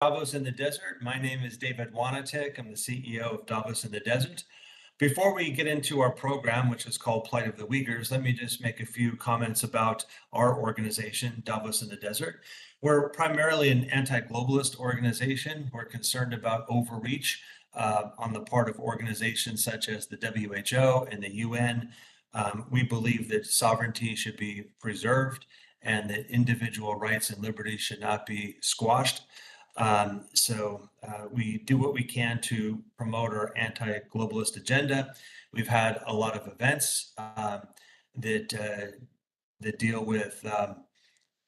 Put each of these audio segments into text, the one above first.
Davos in the Desert. My name is David Wanatik. I'm the CEO of Davos in the Desert. Before we get into our program, which is called Plight of the Uyghurs, let me just make a few comments about our organization, Davos in the Desert. We're primarily an anti-globalist organization. We're concerned about overreach on the part of organizations such as the WHO and the UN. We believe that sovereignty should be preserved and that individual rights and liberties should not be squashed. We do what we can to promote our anti-globalist agenda. We've had a lot of events that deal with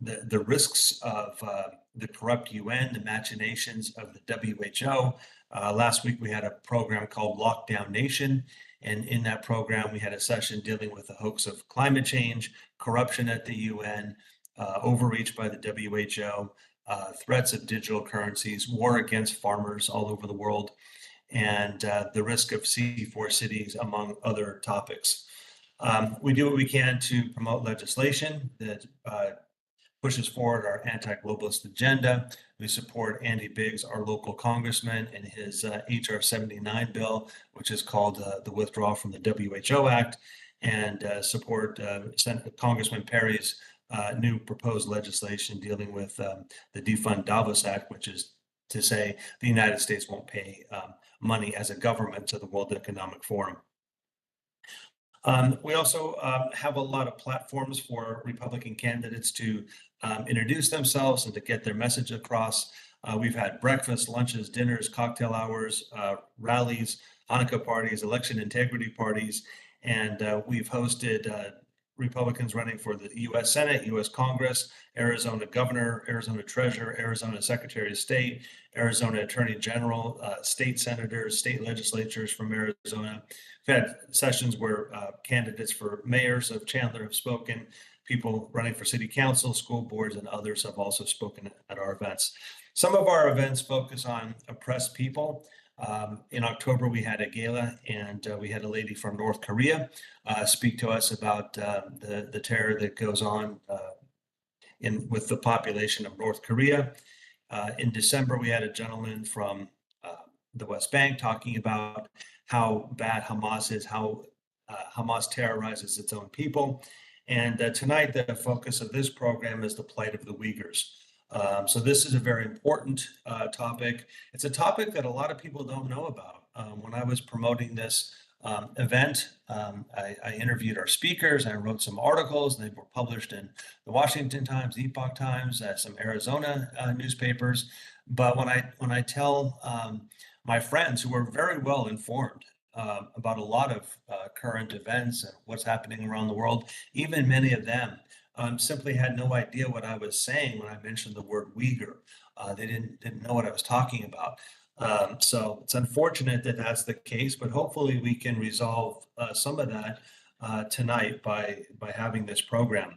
the risks of the corrupt UN, the machinations of the WHO. Last week we had a program called Lockdown Nation, and in that program we had a session dealing with the hoax of climate change, corruption at the UN, overreach by the WHO. Threats of digital currencies, war against farmers all over the world, and the risk of C4 cities, among other topics. We do what we can to promote legislation that pushes forward our anti-globalist agenda. We support Andy Biggs, our local congressman, in his HR 79 bill, which is called the Withdrawal from the WHO Act, and support Congressman Perry's new proposed legislation dealing with the Defund Davos Act, which is to say the United States won't pay money as a government to the World Economic Forum. We also have a lot of platforms for Republican candidates to introduce themselves and to get their message across. We've had breakfasts, lunches, dinners, cocktail hours, rallies, Hanukkah parties, election integrity parties, and we've hosted Republicans running for the U.S. Senate, U.S. Congress, Arizona Governor, Arizona Treasurer, Arizona Secretary of State, Arizona Attorney General, state senators, state legislatures from Arizona. We've had sessions where candidates for mayors of Chandler have spoken, people running for city council, school boards, and others have also spoken at our events. Some of our events focus on oppressed people. In October, we had a gala, and we had a lady from North Korea speak to us about the terror that goes on with the population of North Korea. In December, we had a gentleman from the West Bank talking about how bad Hamas is, how Hamas terrorizes its own people. And tonight, the focus of this program is the plight of the Uyghurs. So this is a very important topic. It's a topic that a lot of people don't know about. When I was promoting this event, I interviewed our speakers, I wrote some articles, and they were published in the Washington Times, the Epoch Times, some Arizona newspapers. But when I tell my friends who are very well informed about a lot of current events and what's happening around the world, even many of them simply had no idea what I was saying when I mentioned the word Uyghur. They didn't know what I was talking about. So it's unfortunate that that's the case, but hopefully we can resolve some of that tonight by having this program.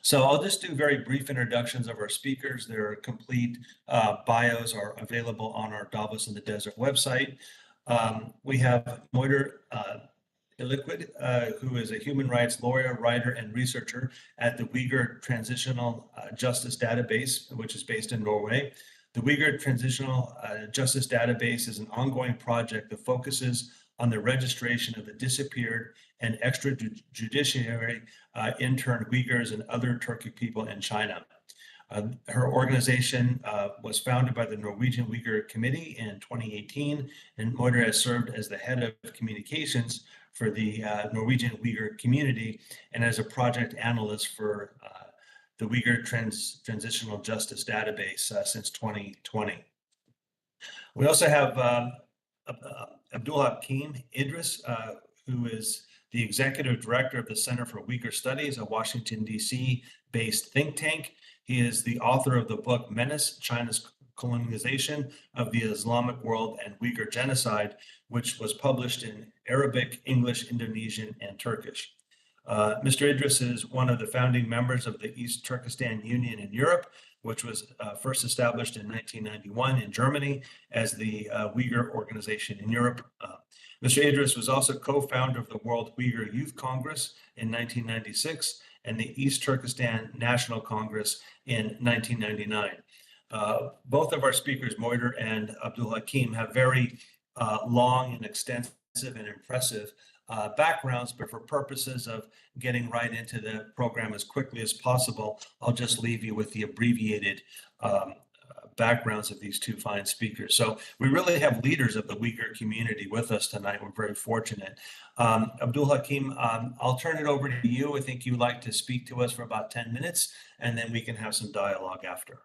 So I'll just do very brief introductions of our speakers. Their complete bios are available on our Davos in the Desert website. We have Moiter Illiquid, who is a human rights lawyer, writer, and researcher at the Uyghur Transitional Justice Database, which is based in Norway. The Uyghur Transitional Justice Database is an ongoing project that focuses on the registration of the disappeared and extrajudiciary interned Uyghurs and other Turkic people in China. Her organization was founded by the Norwegian Uyghur Committee in 2018, and Moiter has served as the head of communications for the Norwegian Uyghur community and as a project analyst for the Uyghur Transitional Justice Database since 2020. We also have Abdul Hakim Idris, who is the executive director of the Center for Uyghur Studies, a Washington, D.C. based think tank. He is the author of the book Menace, China's Colonization of the Islamic World and Uyghur Genocide, which was published in Arabic, English, Indonesian, and Turkish. Mr. Idris is one of the founding members of the East Turkestan Union in Europe, which was first established in 1991 in Germany as the Uyghur Organization in Europe. Mr. Idris was also co-founder of the World Uyghur Youth Congress in 1996 and the East Turkestan National Congress in 1999. Both of our speakers, Moider and Abdul Hakim, have very long and extensive and impressive backgrounds, but for purposes of getting right into the program as quickly as possible, I'll just leave you with the abbreviated backgrounds of these two fine speakers. So we really have leaders of the Uyghur community with us tonight. We're very fortunate. Abdul Hakim, I'll turn it over to you. I think you'd like to speak to us for about 10 minutes, and then we can have some dialogue after.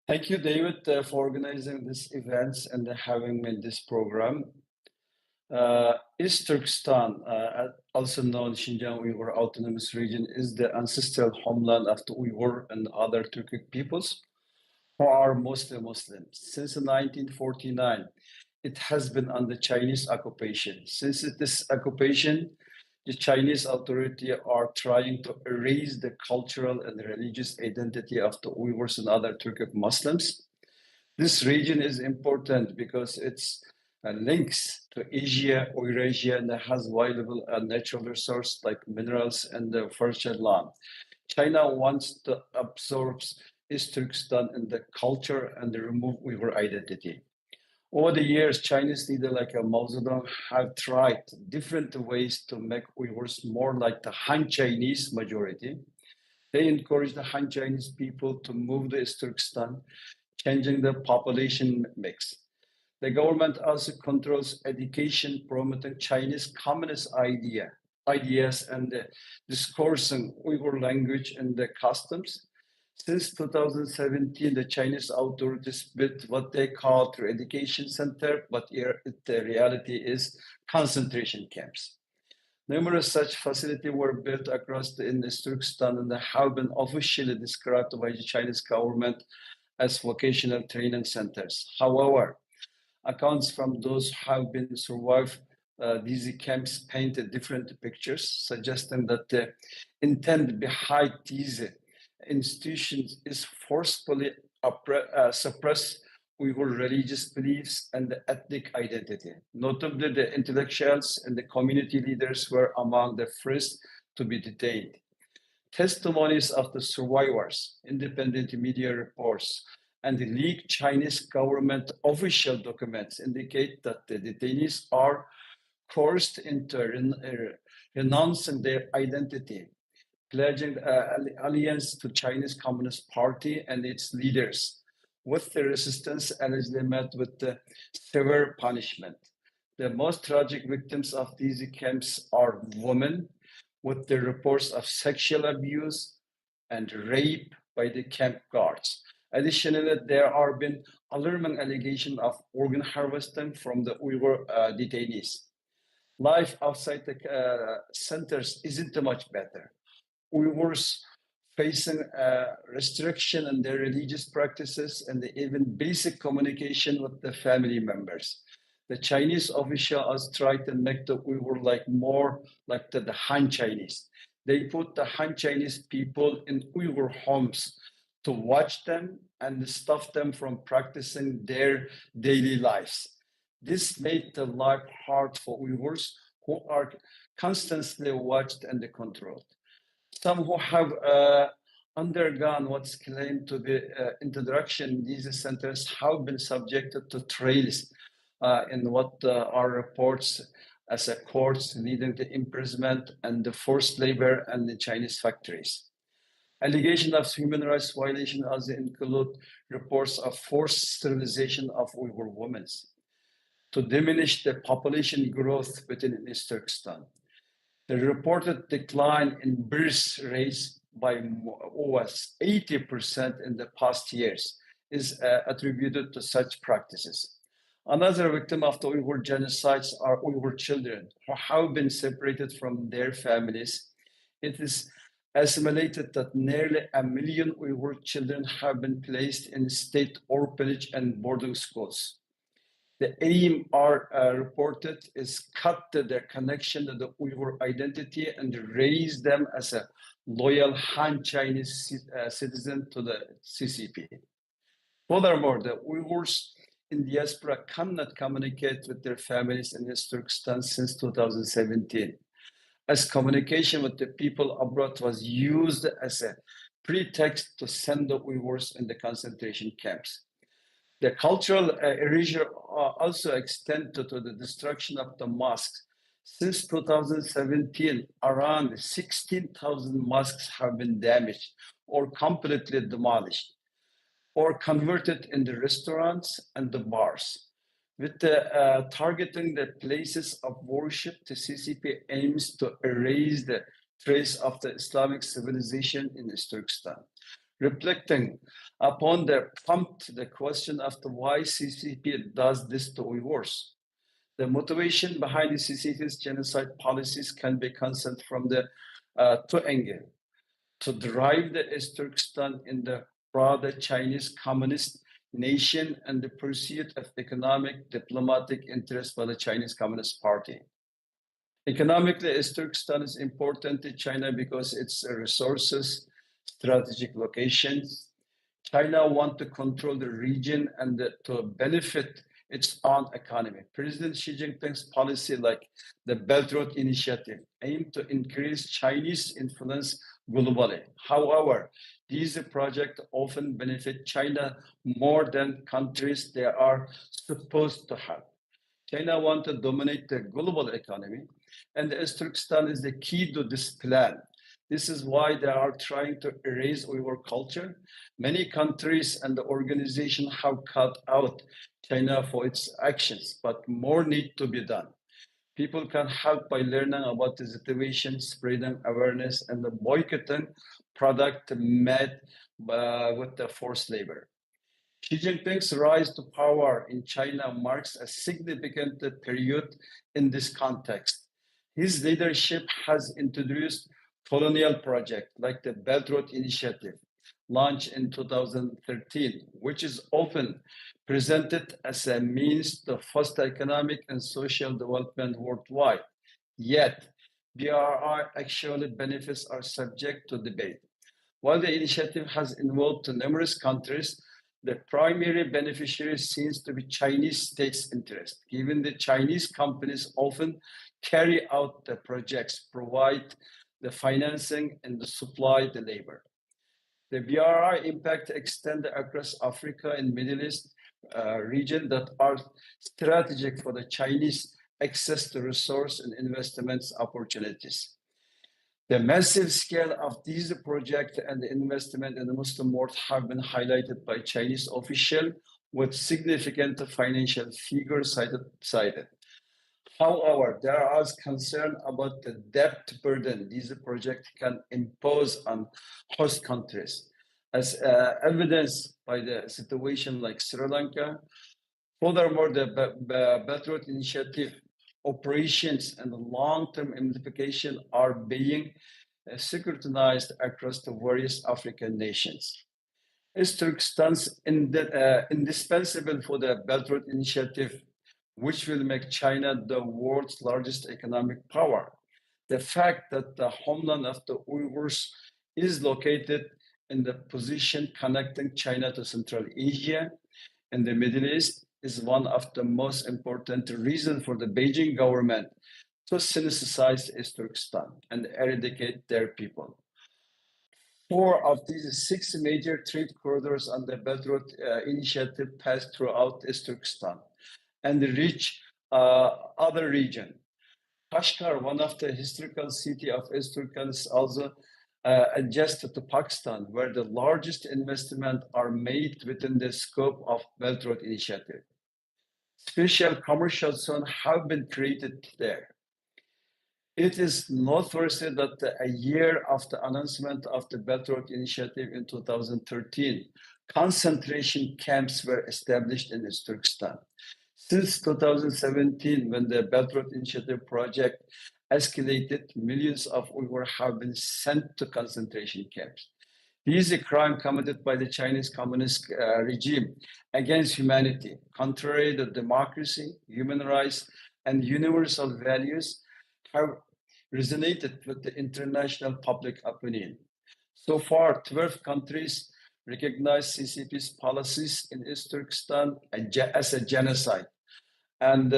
Thank you, David, for organizing this event and having me in this program. East Turkestan, also known Xinjiang Uyghur Autonomous Region, is the ancestral homeland of the Uyghur and other Turkic peoples who are mostly Muslim. Since 1949, it has been under Chinese occupation. Since this occupation, the Chinese authority are trying to erase the cultural and religious identity of the Uyghurs and other Turkic Muslims. This region is important because it's links to Asia, Eurasia, and has valuable natural resources like minerals and fertile land. China wants to absorb East Turkestan in the culture and remove Uyghur identity. Over the years, Chinese leaders like Mao Zedong have tried different ways to make Uyghurs more like the Han Chinese majority. They encourage the Han Chinese people to move to East Turkestan, changing the population mix. The government also controls education, promoting Chinese communist ideas and discoursing Uyghur language and the customs. Since 2017, the Chinese authorities built what they call the education center, but the reality is concentration camps. Numerous such facilities were built across in Turkestan and have been officially described by the Chinese government as vocational training centers. However, accounts from those who have been survived these camps painted different pictures, suggesting that the intent behind these institutions is forcefully suppress Uyghur religious beliefs and the ethnic identity. Notably, the intellectuals and the community leaders were among the first to be detained. Testimonies of the survivors, independent media reports, and the leaked Chinese government official documents indicate that the detainees are coerced into renouncing their identity, pledging allegiance to Chinese Communist Party and its leaders, with the resistance allegedly met with the severe punishment. The most tragic victims of these camps are women, with the reports of sexual abuse and rape by the camp guards. Additionally, there have been alarming allegations of organ harvesting from the Uyghur detainees. Life outside the centers isn't much better. Uyghurs facing restriction in their religious practices and even basic communication with the family members. The Chinese official has tried to make the Uyghur more like the Han Chinese. They put the Han Chinese people in Uyghur homes to watch them and stop them from practicing their daily lives. This made the life hard for Uyghurs who are constantly watched and controlled. Some who have undergone what's claimed to be introduction in these centers have been subjected to trials in what are reports as a courts leading to imprisonment and the forced labor and the Chinese factories. Allegations of human rights violation also include reports of forced sterilization of Uyghur women to diminish the population growth within East Turkestan. The reported decline in birth rates by over 80% in the past years is attributed to such practices. Another victim of the Uyghur genocides are Uyghur children who have been separated from their families. It is estimated that nearly 1 million Uyghur children have been placed in state orphanage and boarding schools. The aim are reported is cut their connection to the Uyghur identity and raise them as a loyal Han Chinese citizen to the CCP. Furthermore, the Uyghurs in diaspora cannot communicate with their families in East Turkestan since 2017, as communication with the people abroad was used as a pretext to send the Uyghurs in the concentration camps. The cultural erasure also extended to the destruction of the mosques. Since 2017, around 16,000 mosques have been damaged or completely demolished or converted into restaurants and the bars. With the targeting the places of worship, the CCP aims to erase the trace of the Islamic civilization in East Turkestan. Reflecting upon the question of why CCP does this to Uyghurs. The motivation behind the CCP's genocide policies can be conceived from the two angles: to drive the East Turkestan in the broader Chinese communist nation and the pursuit of economic diplomatic interests by the Chinese Communist Party. Economically, East Turkestan is important to China because its resources, strategic locations. China wants to control the region and to benefit its own economy. President Xi Jinping's policy, like the Belt Road Initiative, aim to increase Chinese influence globally. However, these projects often benefit China more than countries they are supposed to have. China wants to dominate the global economy, and East Turkestan is the key to this plan. This is why they are trying to erase Uyghur culture. Many countries and the organization have cut out China for its actions, but more need to be done. People can help by learning about the situation, spreading awareness, and boycotting product made with the forced labor. Xi Jinping's rise to power in China marks a significant period in this context. His leadership has introduced colonial projects like the Belt Road Initiative, launched in 2013, which is often presented as a means to foster economic and social development worldwide. Yet, BRI actually benefits are subject to debate. While the initiative has involved numerous countries, the primary beneficiary seems to be Chinese state's interest, given the Chinese companies often carry out the projects, provide the financing, and supply the labor. The BRI impact extends across Africa and Middle East region that are strategic for the Chinese access to resource and investments opportunities. The massive scale of these projects and the investment in the Muslim world have been highlighted by Chinese officials with significant financial figures cited. However, there are concern about the debt burden these projects can impose on host countries, as evidenced by the situation like Sri Lanka. Furthermore, the Belt Road Initiative operations and the long-term implications are being scrutinized across the various African nations. East Turkestan is indispensable for the Belt Road Initiative, which will make China the world's largest economic power. The fact that the homeland of the Uyghurs is located in the position connecting China to Central Asia and the Middle East is one of the most important reasons for the Beijing government to synthesize East Turkestan and eradicate their people. 4 of these 6 major trade corridors on the Belt Road Initiative pass throughout East Turkestan and reach other regions. Kashgar, one of the historical city of East Turkestan, is also adjusted to Pakistan, where the largest investment are made within the scope of Belt Road Initiative. Special commercial zones have been created there. It is noteworthy that a year after the announcement of the Belt Road Initiative in 2013, concentration camps were established in East Turkestan. Since 2017, when the Belt Road Initiative project escalated, millions of Uyghurs have been sent to concentration camps. These are crimes committed by the Chinese Communist regime against humanity, contrary to democracy, human rights, and universal values, have resonated with the international public opinion. So far, 12 countries recognize CCP's policies in East Turkestan as a genocide and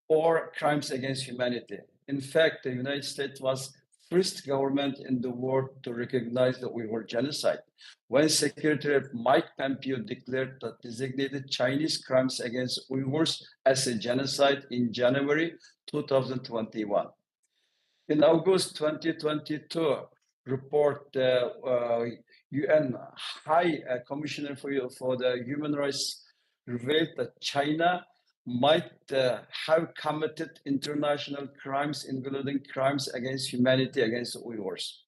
or crimes against humanity. In fact, the United States was first government in the world to recognize the Uyghur genocide, when Secretary of Mike Pompeo declared that designated Chinese crimes against Uyghurs as a genocide in January 2021. In August 2022, report UN High Commissioner for the Human Rights revealed that China might have committed international crimes, including crimes against humanity against Uyghurs.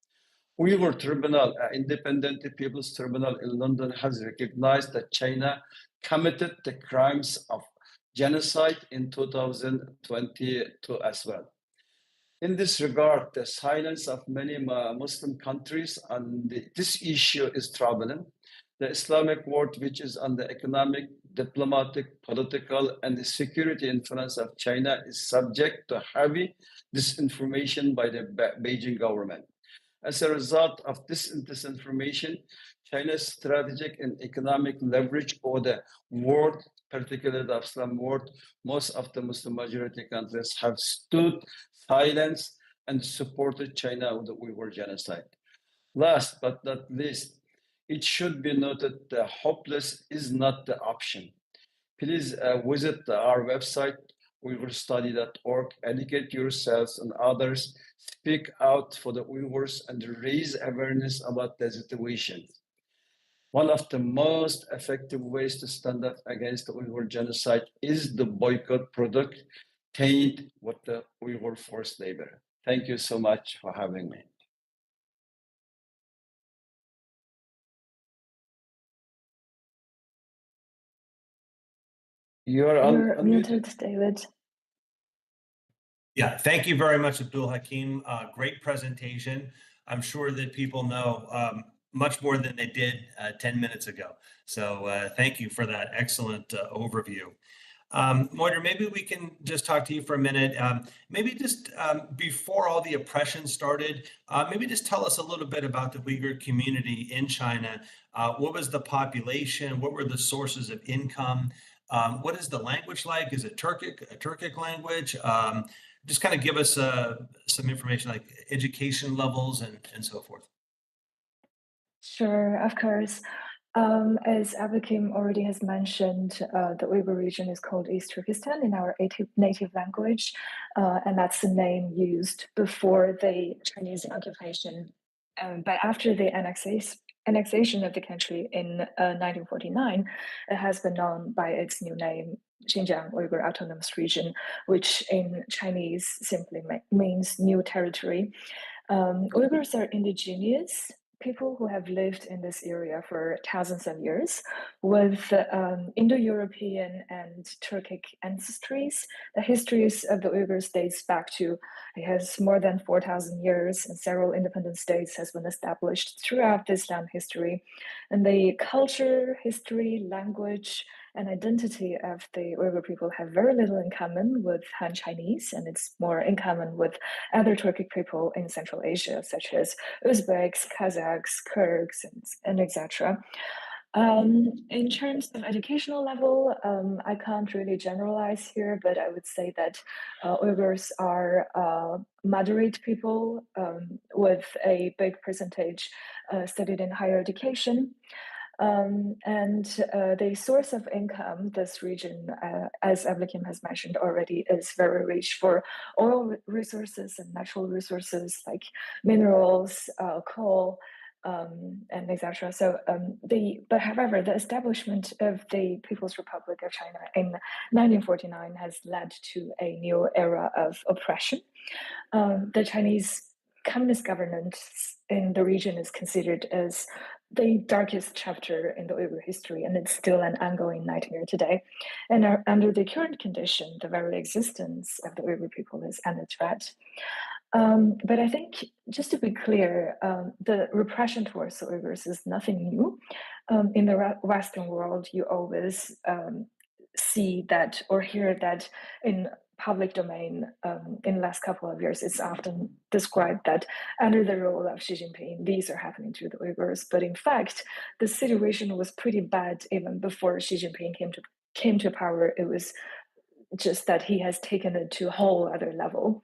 Uyghur Tribunal, Independent People's Tribunal in London, has recognized that China committed the crimes of genocide in 2022 as well. In this regard, the silence of many Muslim countries on this issue is troubling. The Islamic world, which is under economic, diplomatic, political, and the security influence of China, is subject to heavy disinformation by the Beijing government. As a result of this disinformation, China's strategic and economic leverage over the world, particularly the Islam world, most of the Muslim majority countries have stood silent and supported China with the Uyghur genocide. Last but not least, it should be noted that hopeless is not the option. Please visit our website, uygurstudy.org, educate yourselves and others, speak out for the Uyghurs, and raise awareness about the situation. One of the most effective ways to stand up against the Uyghur genocide is the boycott product tainted with the Uyghur forced labor. Thank you so much for having me. You're muted, David. Yeah, thank you very much, Abdul Hakim. Great presentation. I'm sure that people know much more than they did 10 minutes ago. So thank you for that excellent overview. Moiter, maybe we can just talk to you for a minute. Maybe just before all the oppression started, maybe just tell us a little bit about the Uyghur community in China. What was the population? What were the sources of income? What is the language like? Is it a Turkic language? Just kind of give us some information like education levels and so forth. Sure, of course. As Abakim already has mentioned, the Uyghur region is called East Turkestan in our native language, and that's the name used before the Chinese occupation. But after the annexation of the country in 1949, it has been known by its new name, Xinjiang Uyghur Autonomous Region, which in Chinese simply means new territory. Uyghurs are indigenous people who have lived in this area for thousands of years with Indo-European and Turkic ancestries. The histories of the Uyghurs dates back to, it has more than 4,000 years, and several independent states has been established throughout the Islam history. And the culture, history, language, and identity of the Uyghur people have very little in common with Han Chinese, and it's more in common with other Turkic people in Central Asia, such as Uzbeks, Kazakhs, Kyrgyz, and etc. In terms of educational level, I can't really generalize here, but I would say that Uyghurs are moderate people with a big percentage studied in higher education. And the source of income, this region, as Evlikim has mentioned already, is very rich for oil resources and natural resources like minerals, coal, and etc. So, but however, the establishment of the People's Republic of China in 1949 has led to a new era of oppression. The Chinese communist governance in the region is considered as the darkest chapter in the Uyghur history, and it's still an ongoing nightmare today. And under the current condition, the very existence of the Uyghur people is under threat. But I think, just to be clear, the repression towards the Uyghurs is nothing new. In the Western world, you always see that or hear that in public domain in the last couple of years. It's often described that under the rule of Xi Jinping, these are happening to the Uyghurs. But in fact, the situation was pretty bad even before Xi Jinping came to power. It was just that he has taken it to a whole other level.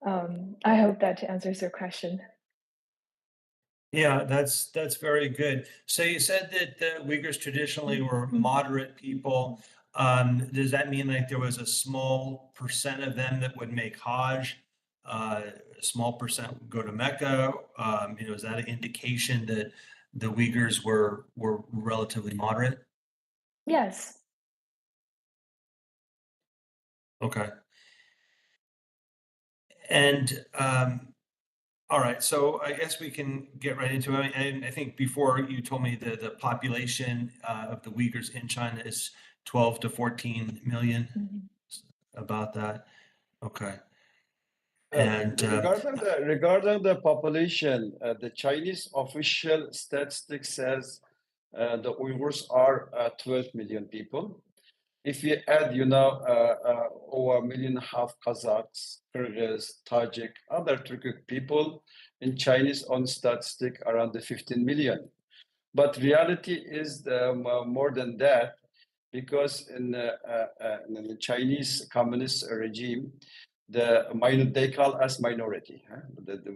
I hope that answers your question. Yeah, that's very good. So you said that the Uyghurs traditionally were moderate people. Does that mean like there was a small percent of them that would make Hajj? A small percent would go to Mecca? Is that an indication that the Uyghurs were relatively moderate? Yes. Okay. And all right, so I guess we can get right into it. I think before you told me the population of the Uyghurs in China is 12 to 14 million, about that. Okay. And Regarding the population, the Chinese official statistics says the Uyghurs are 12 million people. If you add, over 1.5 million Kazakhs, Kyrgyz, Tajik, other Turkic people in Chinese on statistic around the 15 million. But reality is more than that, because in the Chinese communist regime, they call us minority.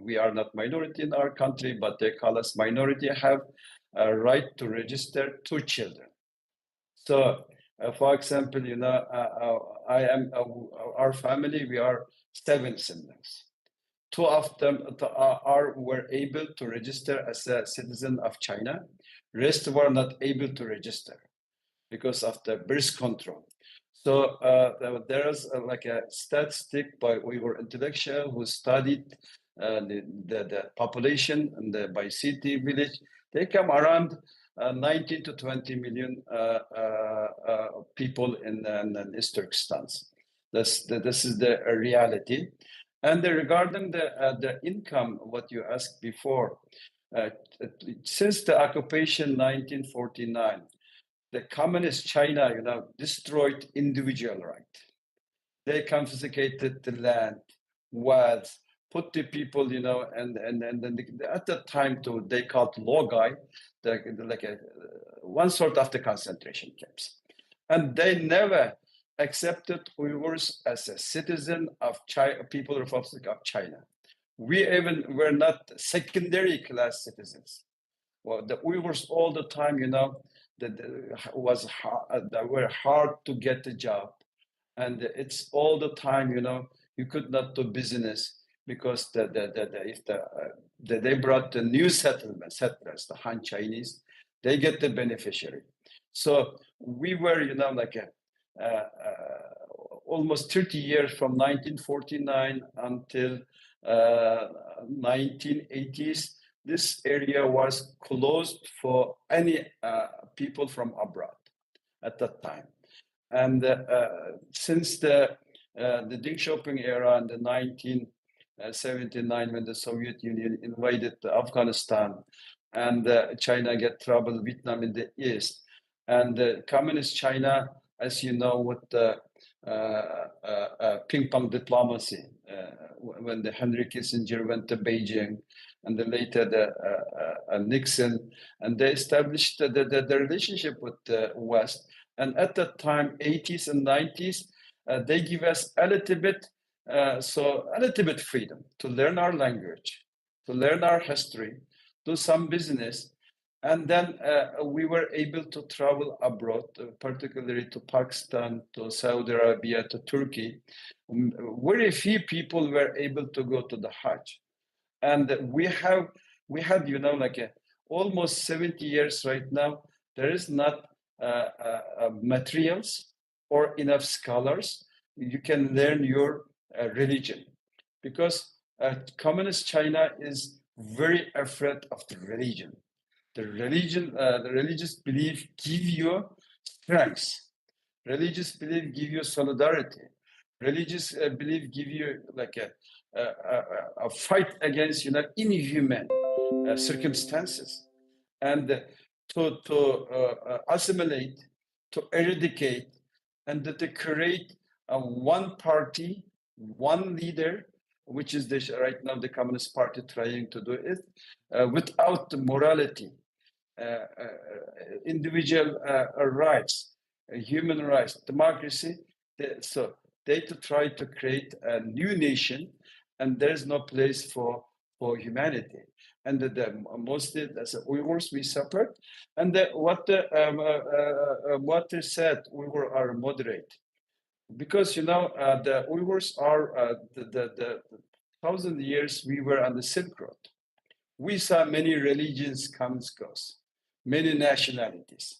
We are not minority in our country, but they call us minority, have a right to register 2 children. So, for example, our family, we are 7 siblings. 2 of them were able to register as a citizen of China. Rest were not able to register because of the birth control. So there is like a statistic by Uyghur intellectual who studied the population and by city, village. They come around 19 to 20 million people in East Turkestan. This is the reality. And regarding the income, what you asked before, since the occupation 1949, the communist China, destroyed individual right. They confiscated the land, wealth, put the people, and then at that time, they called Logai, one sort of the concentration camps, and they never accepted Uyghurs as a citizen of People Republic of China. We even were not secondary class citizens. Well, the Uyghurs all the time, they were hard to get a job, and it's all the time, you could not do business because they brought the new settlers, the Han Chinese, they get the beneficiary. So we were, almost 30 years from 1949 until 1980s. This area was closed for any people from abroad at that time. And since the Deng Xiaoping era in the 1979, when the Soviet Union invaded Afghanistan and China get trouble, Vietnam in the east, and communist China, as you know, with the ping pong diplomacy, when the Henry Kissinger went to Beijing, and then later the Nixon, and they established the relationship with the West. And at that time, 80s and 90s, they give us a little bit freedom to learn our language, to learn our history, do some business. And then we were able to travel abroad, particularly to Pakistan, to Saudi Arabia, to Turkey. Very few people were able to go to the Hajj. And we had, almost 70 years right now, there is not materials or enough scholars. You can learn your religion, because communist China is very afraid of the religion. The religious belief give you strength. Religious belief give you solidarity. Religious belief give you like a fight against inhuman circumstances, and to assimilate, to eradicate, and to create a one party, one leader, which is right now the Communist Party trying to do it, without morality, individual rights, human rights, democracy. So they to try to create a new nation, and there is no place for humanity. And mostly as Uyghurs we suffered, and what they said, Uyghur are moderate, because the Uyghurs are the 1,000 years we were on the Silk Road. We saw many religions come and goes, many nationalities,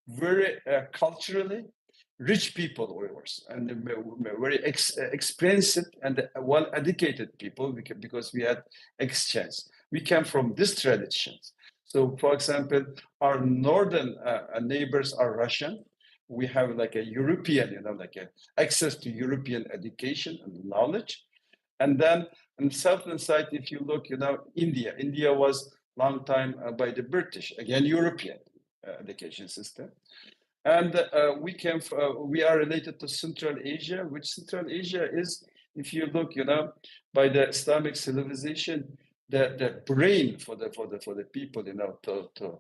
very culturally rich people, Uyghurs, and very expensive and well-educated people, because we had exchange. We came from these traditions. So, for example, our northern neighbors are Russian. We have like a European, like a access to European education and knowledge. And then on the southern side, if you look, India was long time by the British, again, European education system. And we are related to Central Asia, which Central Asia is, if you look, by the Islamic civilization, the brain for the people, to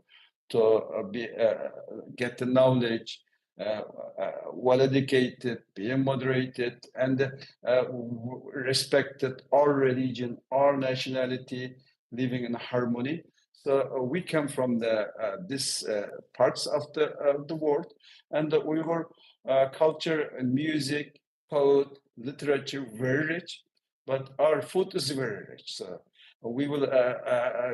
get the knowledge, well educated, being moderated, and respected all religion, all nationality, living in harmony. So we come from these parts of the world, and the Uyghur culture and music, poet, literature, very rich, but our food is very rich. So we will,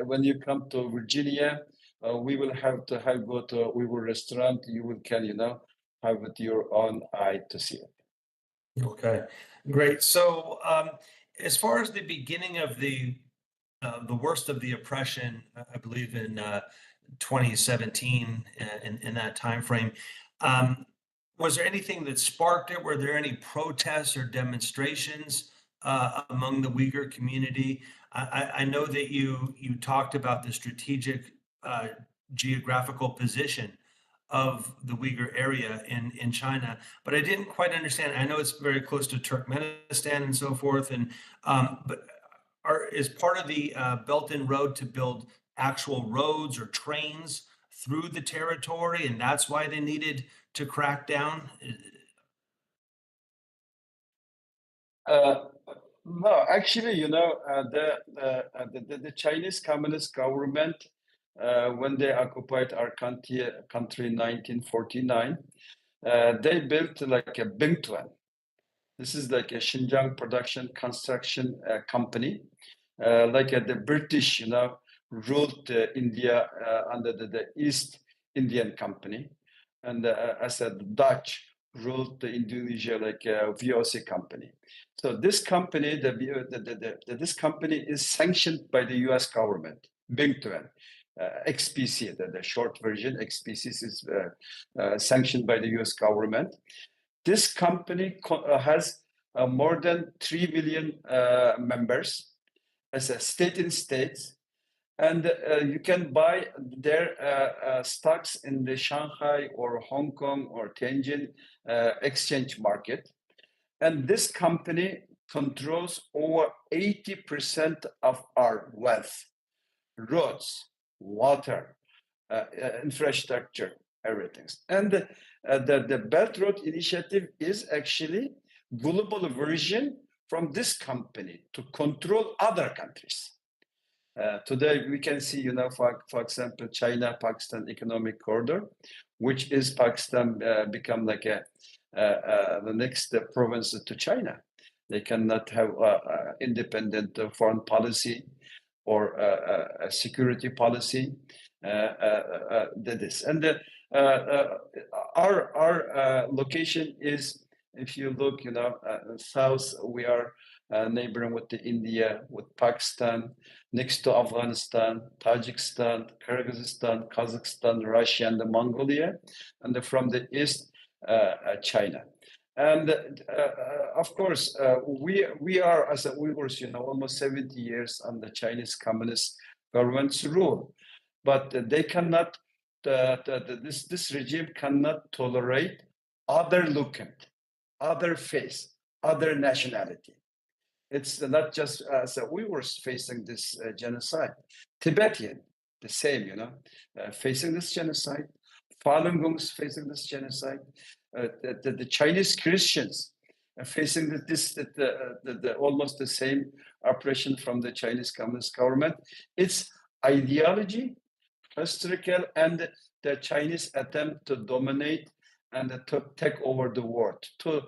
when you come to Virginia, we will have to go to a Uyghur restaurant. You can, have with your own eye to see it. Okay, great. So as far as the beginning of the worst of the oppression, I believe in 2017, in that time frame, was there anything that sparked it? Were there any protests or demonstrations among the Uyghur community? I know that you talked about the strategic geographical position of the Uyghur area in China, but I didn't quite understand. I know it's very close to Turkmenistan and so forth, and but is part of the Belt and Road to build actual roads or trains through the territory, and that's why they needed to crack down? No, actually, the Chinese Communist government, when they occupied our country in 1949, they built like a Bingtuan. This is like a Xinjiang production construction company, like the British, ruled India under the East Indian Company, and as the Dutch ruled the Indonesia like a VOC company. So this company, this company is sanctioned by the U.S. government, Bingtuan. XPC, the short version, XPC is sanctioned by the US government. This company has more than 3 million members as a state in states, and you can buy their stocks in the Shanghai or Hong Kong or Tianjin exchange market. And this company controls over 80% of our wealth, roads, water, infrastructure, everything. And the Belt Road Initiative is actually global version from this company to control other countries. Today we can see, for example, China-Pakistan economic corridor, which is Pakistan become like the next province to China. They cannot have independent foreign policy or a security policy. Our location is, if you look, south, we are neighboring with India, with Pakistan, next to Afghanistan, Tajikistan, Kyrgyzstan, Kazakhstan, Russia, and Mongolia, and from the east, China. And of course, we are, as Uyghurs, almost 70 years under Chinese Communist government's rule, but they cannot, this regime cannot tolerate other looking, other face, other nationality. It's not just as Uyghurs facing this genocide. Tibetan, the same, facing this genocide. Falun Gongs facing this genocide. The Chinese Christians facing almost the same oppression from the Chinese Communist government. It's ideology, historical, and the Chinese attempt to dominate and to take over the world. To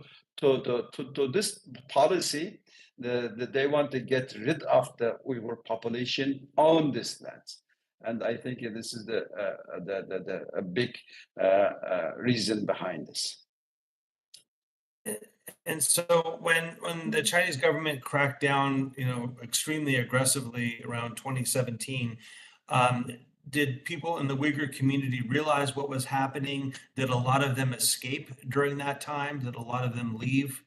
this policy, they want to get rid of the Uyghur population on this land. And I think this is a big reason behind this. And so when the Chinese government cracked down, extremely aggressively around 2017, did people in the Uyghur community realize what was happening? Did a lot of them escape during that time? Did a lot of them leave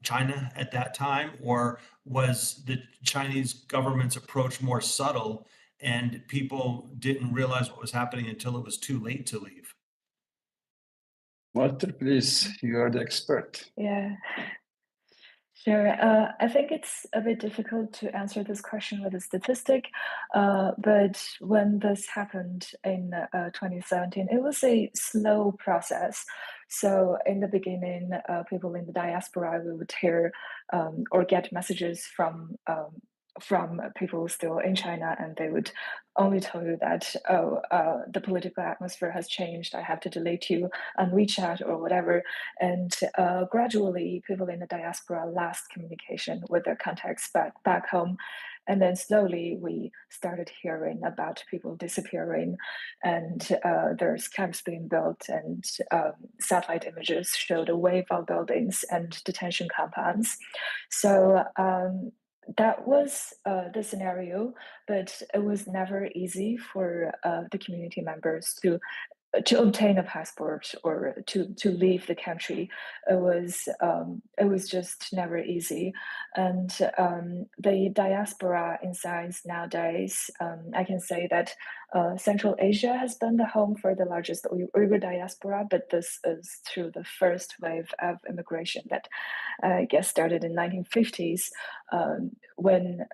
China at that time? Or was the Chinese government's approach more subtle and people didn't realize what was happening until it was too late to leave? Walter, please, you are the expert. Yeah, sure. I think it's a bit difficult to answer this question with a statistic, but when this happened in 2017, it was a slow process. So in the beginning, people in the diaspora would hear or get messages from people still in China, and they would only tell you that, the political atmosphere has changed, I have to delete you on WeChat or whatever. And gradually, people in the diaspora lost communication with their contacts back home. And then slowly, we started hearing about people disappearing, and there's camps being built, and satellite images showed a wave of buildings and detention compounds. So that was the scenario, but it was never easy for the community members to obtain a passport or to leave the country. It was just never easy. And the diaspora in science nowadays, I can say that Central Asia has been the home for the largest Uyghur diaspora, but this is through the first wave of immigration that I guess started in 1950s, when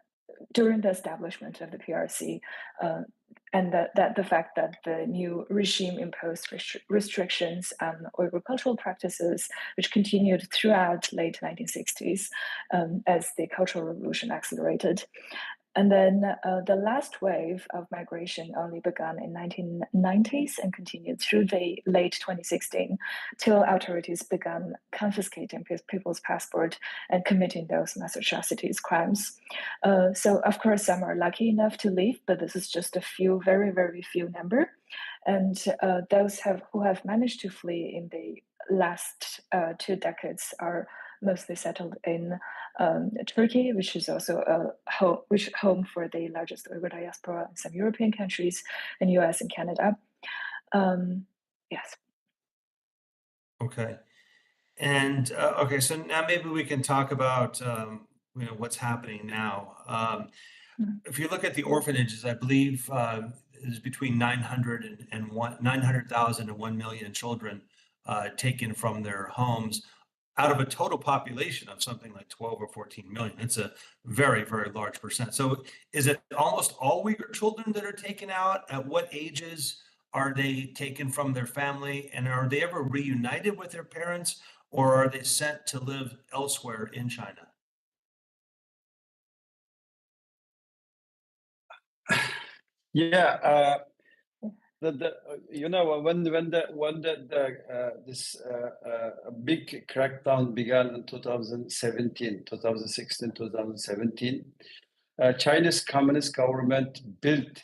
during the establishment of the PRC, and the fact that the new regime imposed restrictions on Uyghur cultural practices, which continued throughout late 1960s as the Cultural Revolution accelerated. And then the last wave of migration only began in 1990s and continued through the late 2016 till authorities began confiscating people's passport and committing those mass atrocities crimes. So of course, some are lucky enough to leave, but this is just a few, very, very few number. And those who have managed to flee in the last 2 decades are mostly settled in Turkey, which is also home for the largest Uyghur diaspora in some European countries, and US and Canada. Yes. Okay. And okay, so now maybe we can talk about what's happening now. If you look at the orphanages, I believe there's between 900,000 and 1 million children taken from their homes out of a total population of something like 12 or 14 million. It's a very, very large percent. So is it almost all Uyghur children that are taken out? At what ages are they taken from their family? And are they ever reunited with their parents, or are they sent to live elsewhere in China? Yeah, when this big crackdown began in 2017, 2016, 2017, Chinese Communist government built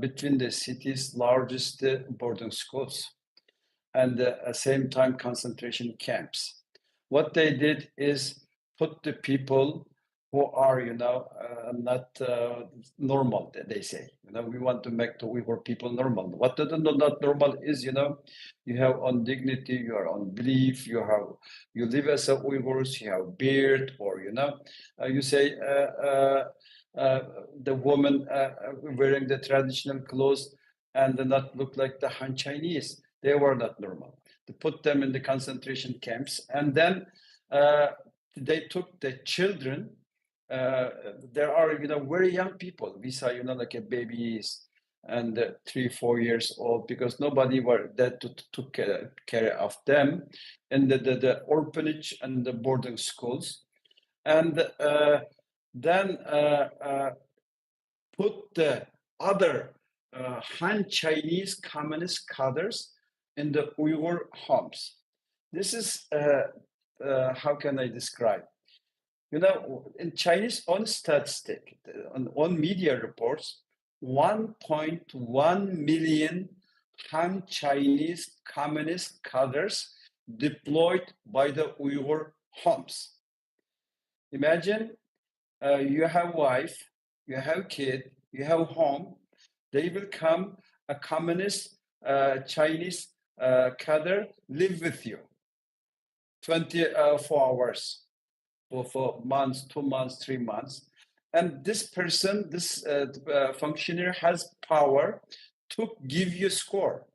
between the cities largest boarding schools, and at the same time concentration camps. What they did is put the people who are, not normal, they say. We want to make the Uyghur people normal. What not normal is, you have on dignity, you are on belief, you live as a Uyghurs, you have beard, or, you say the woman wearing the traditional clothes and not look like the Han Chinese. They were not normal. They put them in the concentration camps, and then they took the children. There are, very young people. We saw, like babies, and 3-4 years old, because nobody were there to took care of them in the orphanage and the boarding schools. And then put the other Han Chinese communist cadres in the Uyghur homes. This is, how can I describe? You know, in Chinese own statistic, on media reports, 1.1 million Han Chinese communist cadres deployed by the Uyghur homes. Imagine you have wife, you have kid, you have home. They will come, a communist Chinese cadre live with you 24 hours for months, 2 months, 3 months. And this person, this functionary has power to give you score.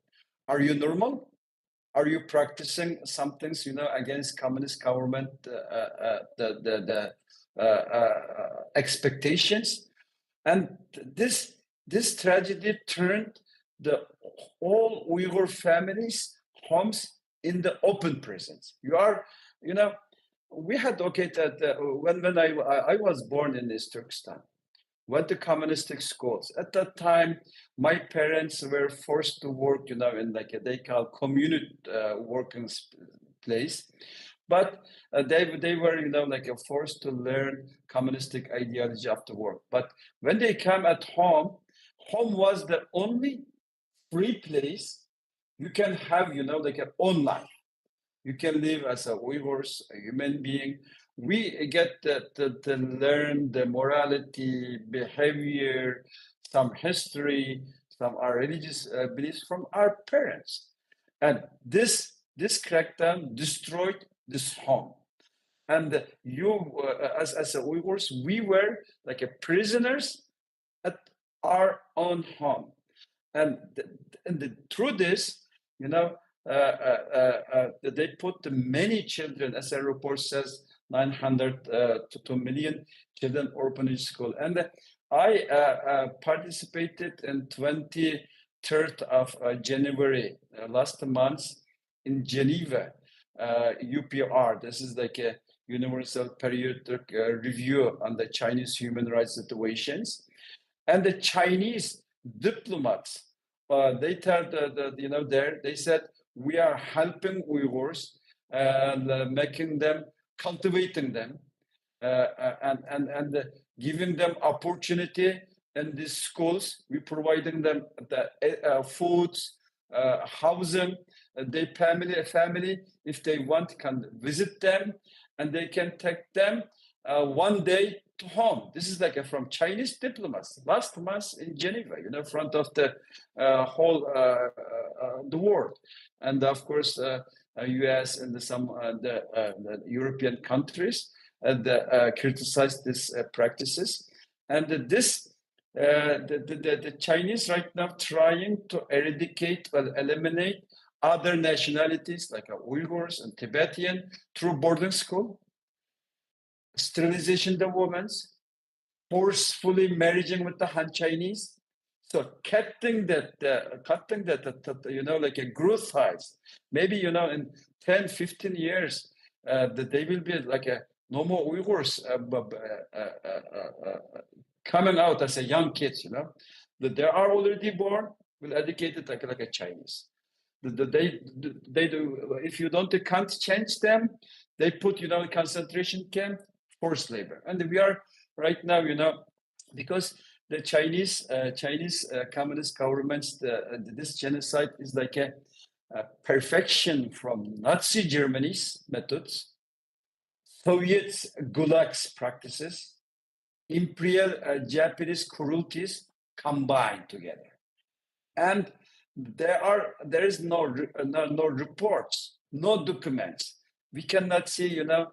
Are you normal? Are you practicing some things, you know, against communist government, expectations? And this tragedy turned the all Uyghur families' homes in the open prisons. You are, you know, we had when I was born in East Turkestan, went to communistic schools. At that time, my parents were forced to work, you know, in like they call community working place, but they were, you know, like forced to learn communistic ideology after work. But when they come at home, home was the only free place you can have, you know, like an own life. You can live as a Uyghurs, a human being. We get to learn the morality, behavior, some history, some our religious beliefs from our parents. And this crackdown destroyed this home. And you, as a Uyghurs, we were like a prisoners at our own home. And through this, you know, they put many children, as a report says, 900 to 2 million children orphanage school. And I participated in 23rd of January last month in Geneva, UPR. This is like a universal periodic review on the Chinese human rights situations. And the Chinese diplomats, they tell you know, they said, we are helping Uyghurs and making them, cultivating them, and giving them opportunity in these schools. We're providing them the foods, housing. Their family, if they want, can visit them, and they can take them one day to home. This is like from Chinese diplomats last month in Geneva, you know, in front of the whole the world, and of course U.S. and some the European countries criticized these practices, and this the Chinese right now trying to eradicate or eliminate other nationalities like Uyghurs and Tibetan through boarding school, sterilization of women, forcefully marrying with the Han Chinese. So cutting that, you know, like a growth size. Maybe, you know, in 10, 15 years, that they will be like a no more Uyghurs coming out as a young kids, you know, that they are already born, will educated like a Chinese. They do, if you can't change them, they put, you know, concentration camp, forced labor. And we are right now, you know, because the Chinese communist governments, this genocide is like a perfection from Nazi Germany's methods, Soviet gulags practices, imperial Japanese cruelties combined together. And there is no reports, no documents. We cannot see, you know,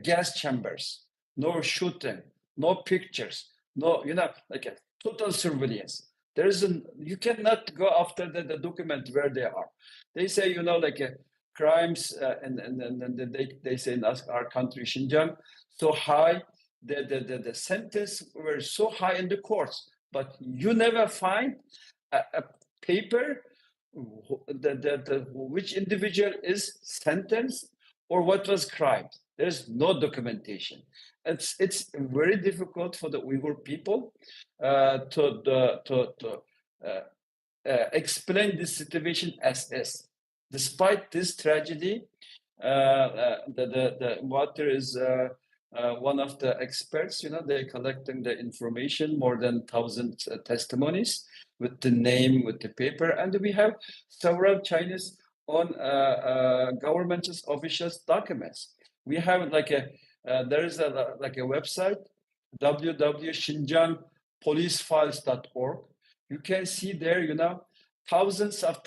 gas chambers, no shooting, no pictures, no, you know, like a total surveillance. You cannot go after the document where they are. They say, you know, like crimes, and they say in our country, Xinjiang, so high, the sentence were so high in the courts, but you never find a paper, which individual is sentenced or what was crime. There's no documentation. It's very difficult for the Uyghur people to explain this situation as is. Despite this tragedy, the water is one of the experts. They're collecting the information, more than 1,000 testimonies with the name, with the paper, and we have several Chinese on government officials documents. We have there is a website, www.xinjiangpolicefiles.org. You can see there, thousands of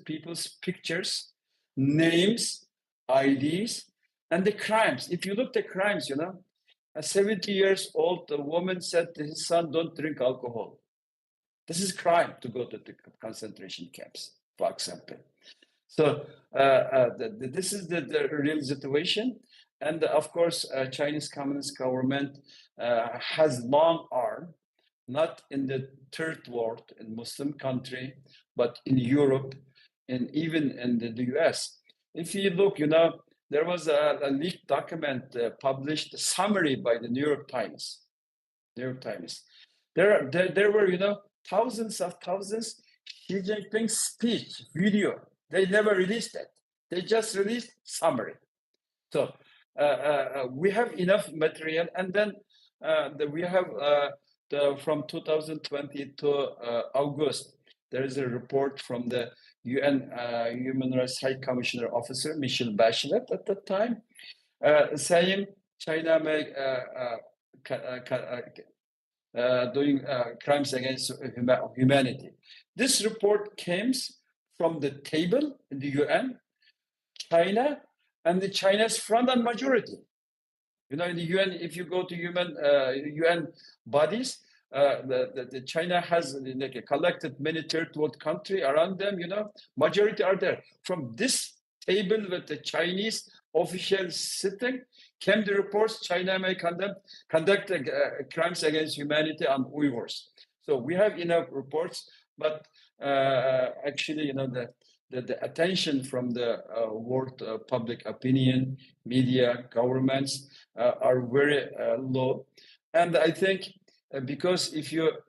people's pictures, names, IDs, and the crimes. If you look at the crimes, a 70 years old woman said to his son, "Don't drink alcohol." This is crime to go to the concentration camps, for example. So this is the real situation. And of course, Chinese Communist government has long arm, not in the third world, in Muslim country, but in Europe, and even in the US. If you look, there was a leaked document published, a summary by the New York Times. There were, thousands Xi Jinping speech video. They never released it. They just released summary. So we have enough material, and then we have from 2020 to August. There is a report from the UN Human Rights High Commissioner Officer Michelle Bachelet at that time, saying China may doing crimes against humanity. This report came from the table in the UN, China, and the China's front and majority. In the UN, if you go to UN bodies, the China has collected many third world country around them. Majority are there. From this table with the Chinese officials sitting, came the reports China may conduct crimes against humanity on Uyghurs. So we have enough reports, but actually, the attention from the world public opinion, media, governments are very low. And I think because if you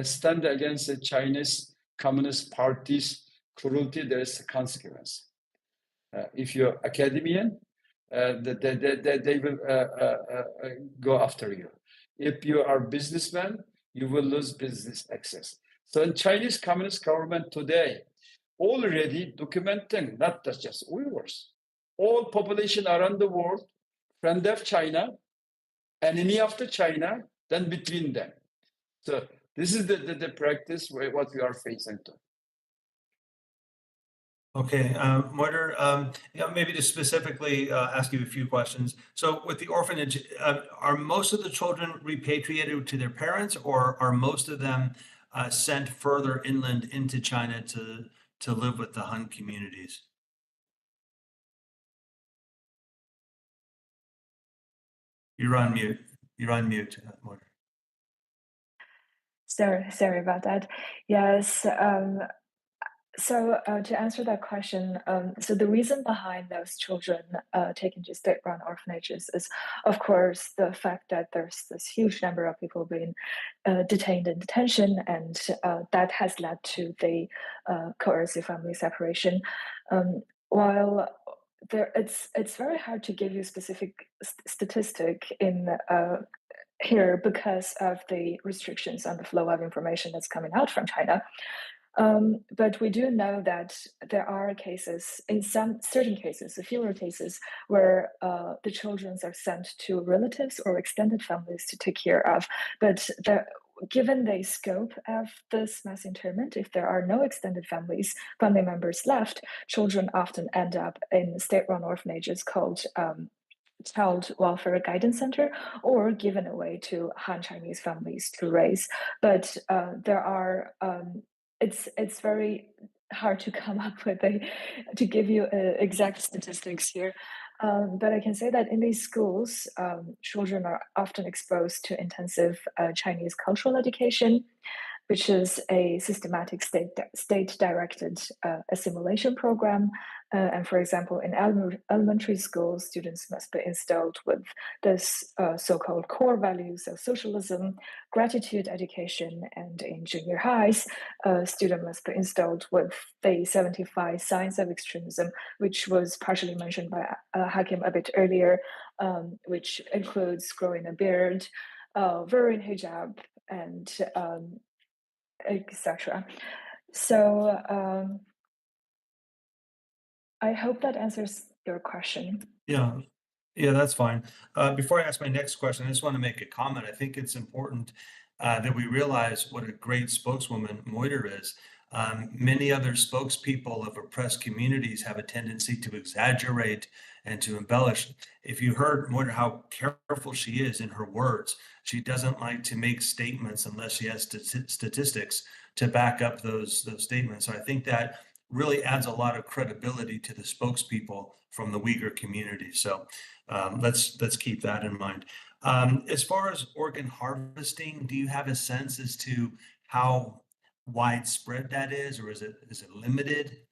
stand against the Chinese Communist Party's cruelty, there is a consequence. If you're academician, they will go after you. If you are businessman, you will lose business access. So in Chinese Communist government today, already documenting not just Uyghurs, all population around the world, friend of China, enemy of the China, then between them. So this is the practice what we are facing to. Okay, Moiter, maybe to specifically ask you a few questions. So with the orphanage, are most of the children repatriated to their parents, or are most of them sent further inland into China to live with the Han communities? You're on mute. Moiter. Sorry about that. Yes. So to answer that question, so the reason behind those children taken to state-run orphanages is, of course, the fact that there's this huge number of people being detained in detention, and that has led to the coercive family separation. While it's very hard to give you specific statistic in here because of the restrictions on the flow of information that's coming out from China. But we do know that there are cases, in some certain cases, a fewer cases, where the children are sent to relatives or extended families to take care of. But given the scope of this mass internment, if there are no extended family members left, children often end up in state-run orphanages called Child Welfare Guidance Center, or given away to Han Chinese families to raise. But there are it's very hard to come up with to give you exact statistics here. But I can say that in these schools, children are often exposed to intensive Chinese cultural education. which is a systematic state-directed assimilation program. And for example, in elementary schools, students must be instilled with this so-called core values of socialism, gratitude education, and in junior highs, students must be instilled with the 75 signs of extremism, which was partially mentioned by Hakim a bit earlier, which includes growing a beard, wearing hijab, and etc. So I hope that answers your question. Yeah, yeah, that's fine. Before I ask my next question, I just want to make a comment. I think it's important that we realize what a great spokeswoman Moiter is. Many other spokespeople of oppressed communities have a tendency to exaggerate and to embellish. If you heard Moiter, how careful she is in her words, she doesn't like to make statements unless she has statistics to back up those statements. So I think that really adds a lot of credibility to the spokespeople from the Uyghur community. So let's keep that in mind. As far as organ harvesting, do you have a sense as to how widespread that is, or is it limited?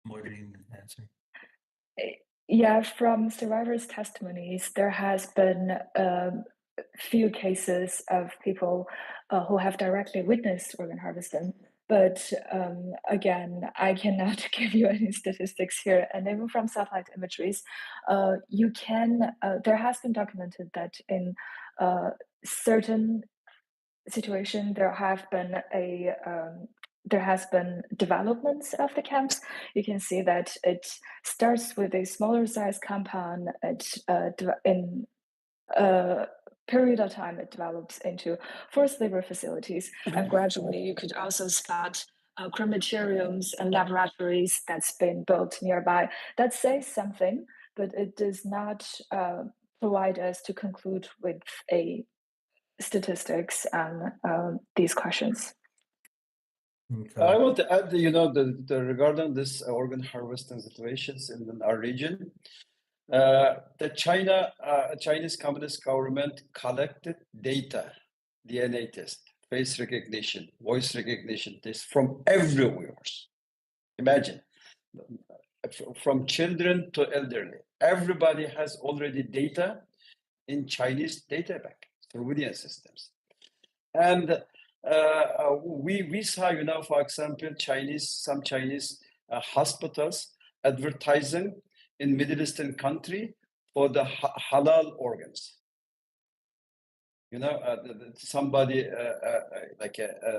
Moiteen, answer. Yeah, from survivors' testimonies, there has been few cases of people who have directly witnessed organ harvesting. But again, I cannot give you any statistics here. And even from satellite imageries, there has been documented that in certain situation there has been developments of the camps. You can see that it starts with a smaller size compound. In a period of time, it develops into forced labor facilities, and gradually you could also spot crematoriums and laboratories that's been built nearby. That says something, but it does not provide us to conclude with a statistics and these questions. Okay. I want to add, regarding this organ harvesting situations in our region, the Chinese Communist government collected data, DNA test, face recognition, voice recognition test from everywhere. Imagine, from children to elderly, everybody has already data in Chinese data bank, surveillance systems. And we saw, for example, some Chinese hospitals advertising in Middle Eastern country for the halal organs. Somebody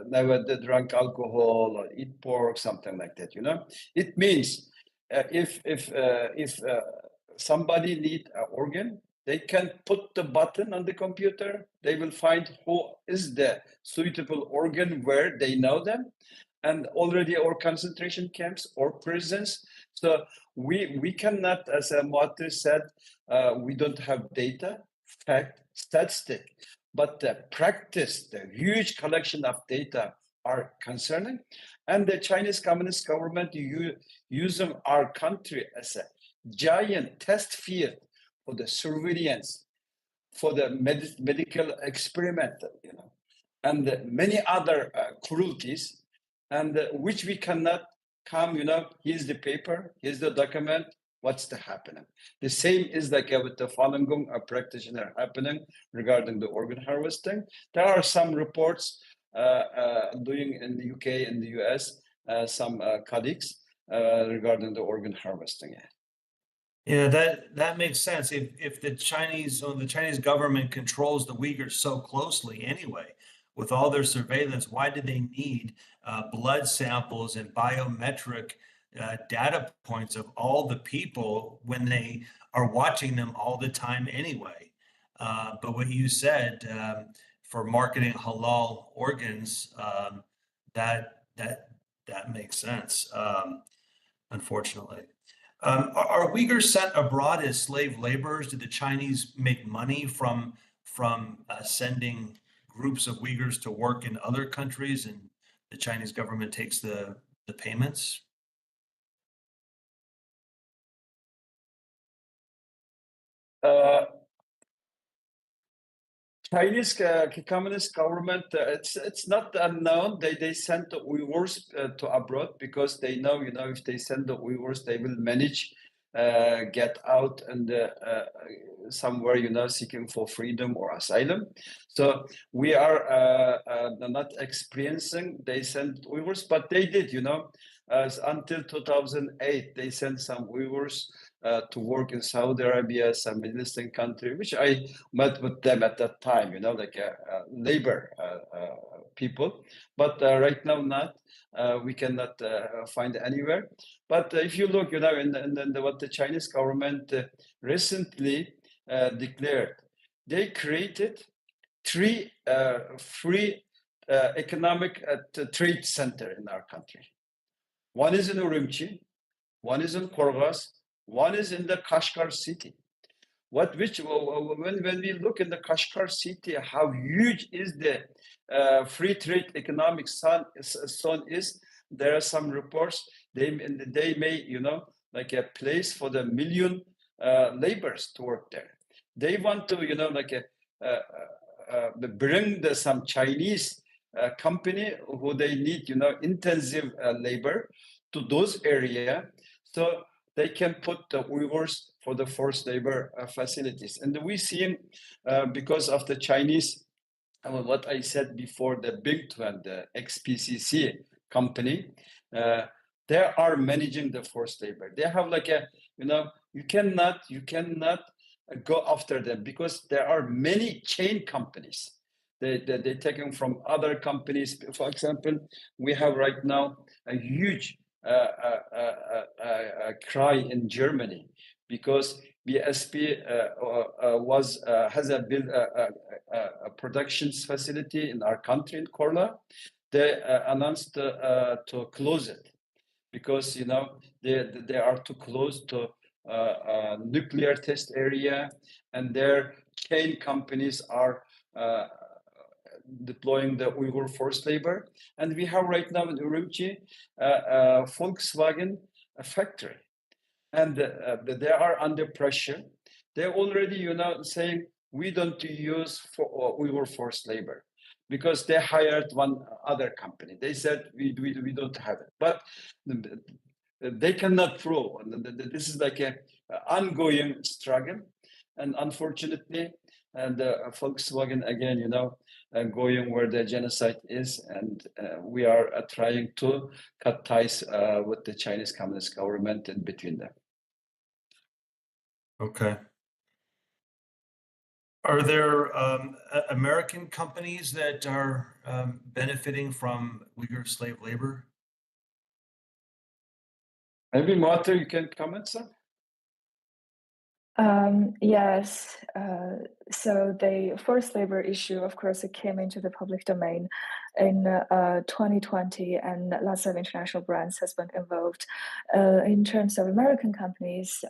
never drank alcohol or eat pork, something like that. It means if somebody need an organ, they can put the button on the computer. They will find who is the suitable organ where they know them, and already our concentration camps or prisons. So we cannot, as Muatir said, we don't have data, fact, statistic, but the practice, the huge collection of data are concerning, and the Chinese Communist government using our country as a giant test field for the surveillance, for the medical experiment, and many other cruelties, and which we cannot come, here's the paper, here's the document, what's the happening. The same is like with the Falun Gong practitioner happening regarding the organ harvesting. There are some reports doing in the UK and the US, some colleagues regarding the organ harvesting. Yeah, that makes sense. If the Chinese government controls the Uyghurs so closely anyway, with all their surveillance, why do they need blood samples and biometric data points of all the people when they are watching them all the time anyway? But what you said for marketing halal organs, that makes sense. Unfortunately. Are Uyghurs sent abroad as slave laborers? Do the Chinese make money from sending groups of Uyghurs to work in other countries, and the Chinese government takes the payments? Chinese communist government, it's not unknown. They send the Uyghurs to abroad because they know, if they send the Uyghurs, they will manage get out and somewhere, seeking for freedom or asylum. So we are not experiencing. They send Uyghurs, but they did, until 2008, they sent some Uyghurs to work in Saudi Arabia, some Middle Eastern country, which I met with them at that time, like labor people. But right now, not. We cannot find anywhere. But if you look, in what the Chinese government recently declared, they created 3 free economic trade center in our country. One is in Urumqi, one is in Korgas, one is in the Kashgar city. When we look in the Kashgar city, how huge is the free trade economic zone is, there are some reports, they may, like a place for the million laborers to work there. They want to, bring some Chinese company who they need, intensive labor to those areas, so they can put the Uyghurs for the forced labor facilities. And we see, because of the Chinese, what I said before, the big one, the XPCC company, they are managing the forced labor. They have like a, you cannot go after them because there are many chain companies. They're taken from other companies. For example, we have right now a huge cry in Germany because BSP has a production facility in our country in Korla. They announced to close it because they are too close to nuclear test area, and their chain companies are deploying the Uyghur forced labor. And we have right now in Urumqi Volkswagen factory, and they are under pressure. They're already, saying we don't use Uyghur forced labor because they hired one other company. They said we don't have it, but they cannot prove. This is like a ongoing struggle, and unfortunately, and Volkswagen again, going where the genocide is, and we are trying to cut ties with the Chinese Communist government in between them. Okay. Are there American companies that are benefiting from Uyghur slave labor? Maybe Martha, you can comment, sir? Yes. So the forced labor issue, of course, it came into the public domain in 2020, and lots of international brands has been involved. In terms of American companies,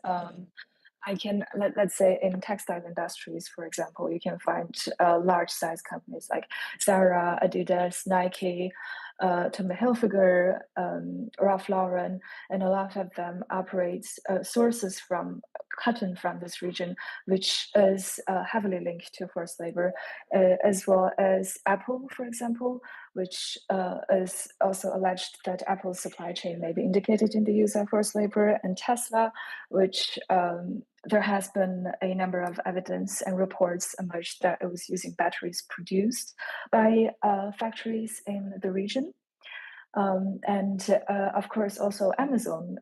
I can let's say in textile industries, for example, you can find large size companies like Zara, Adidas, Nike, Tommy Hilfiger, Ralph Lauren, and a lot of them operate sources from cotton from this region, which is heavily linked to forced labor, as well as Apple, for example, which is also alleged that Apple's supply chain may be indicated in the use of forced labor, and Tesla, which there has been a number of evidence and reports emerged that it was using batteries produced by factories in the region. And of course, also Amazon,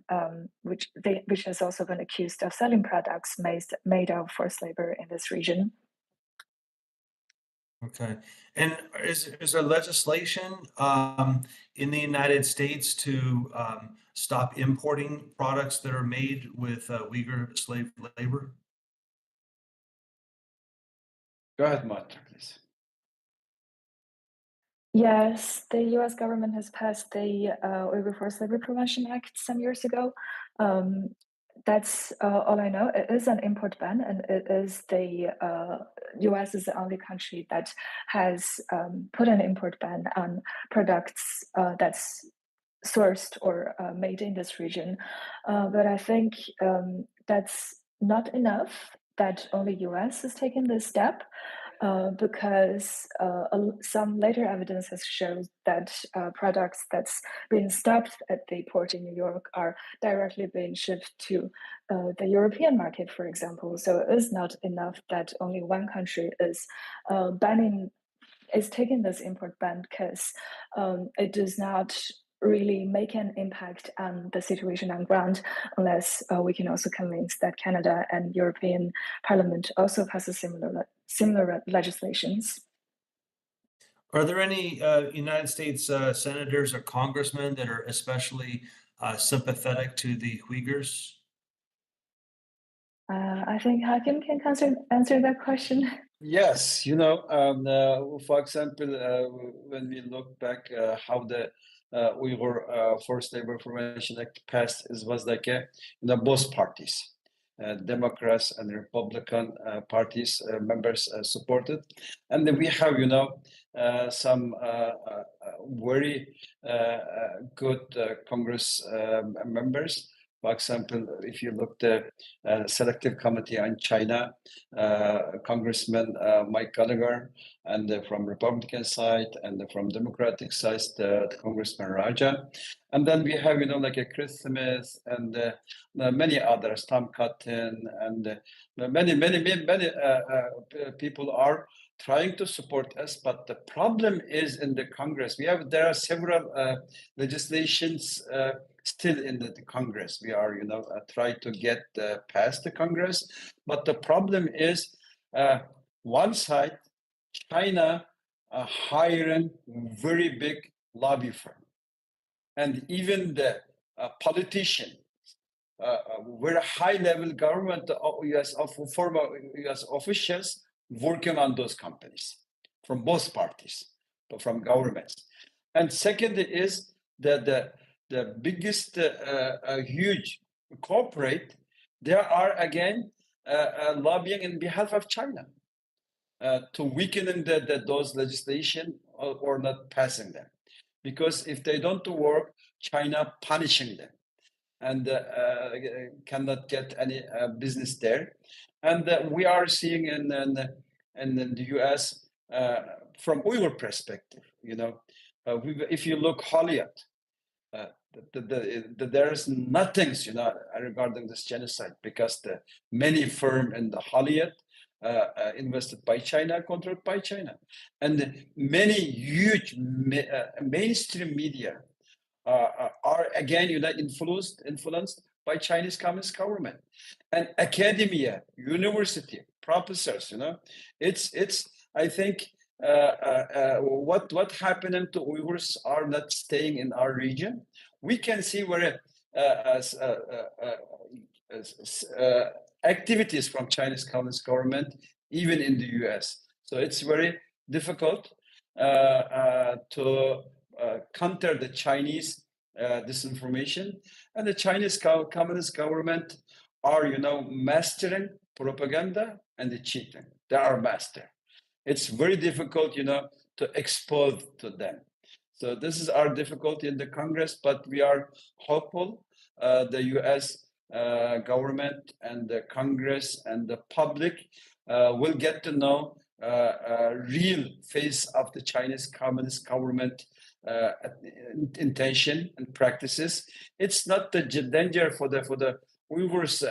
which has also been accused of selling products made of forced labor in this region. Okay. And is there legislation in the United States to stop importing products that are made with Uyghur slave labor? Go ahead, Martha, please. Yes, the US government has passed the Uyghur Forced Labor Prevention Act some years ago. That's all I know. It is an import ban, and it is the US is the only country that has put an import ban on products that's sourced or made in this region. But I think that's not enough that only US has taken this step. because some later evidence has shown that products that's been stopped at the port in New York are directly being shipped to the European market, for example. So it is not enough that only one country is taking this import ban, because it does not really make an impact on the situation on ground unless we can also convince that Canada and European Parliament also passes similar legislations. Are there any United States senators or congressmen that are especially sympathetic to the Uyghurs? I think Hakim can answer that question. Yes, for example, when we look back how the Uyghur Forced Labor Reformation Act passed, it was like both parties, Democrats and Republican parties members supported, and then we have some very good Congress members. For example, if you look at the Selective Committee on China, Congressman Mike Gallagher, and from Republican side, and from Democratic side, the Congressman Raja, and then we have like a Chris Smith and many others, Tom Cotton, and many people are trying to support us. But the problem is in the Congress, there are several legislations still in the Congress. We are, trying to get past the Congress. But the problem is, one side, China hiring very big lobby firm, and even the politician, very high-level government, former U.S. officials working on those companies from both parties, but from governments. And second is that the biggest huge corporate, they are again lobbying in behalf of China to weaken those legislation or not passing them, because if they don't work, China punishing them and cannot get any business there. And we are seeing in the U.S. From Uyghur perspective, if you look Hollywood, there is nothing, regarding this genocide, because the many firm in the Hollywood invested by China, controlled by China, and many huge mainstream media are again influenced by Chinese Communist government, and academia, university, professors. It's I think what happened to Uyghurs are not staying in our region. We can see where activities from Chinese Communist government even in the U.S. So it's very difficult to counter the Chinese disinformation, and the Chinese Communist government are mastering propaganda and the cheating. They are master. It's very difficult to expose to them. So this is our difficulty in the Congress, but we are hopeful the U.S. government and the Congress and the public will get to know real face of the Chinese Communist government intention and practices. It's not the danger for the Uyghurs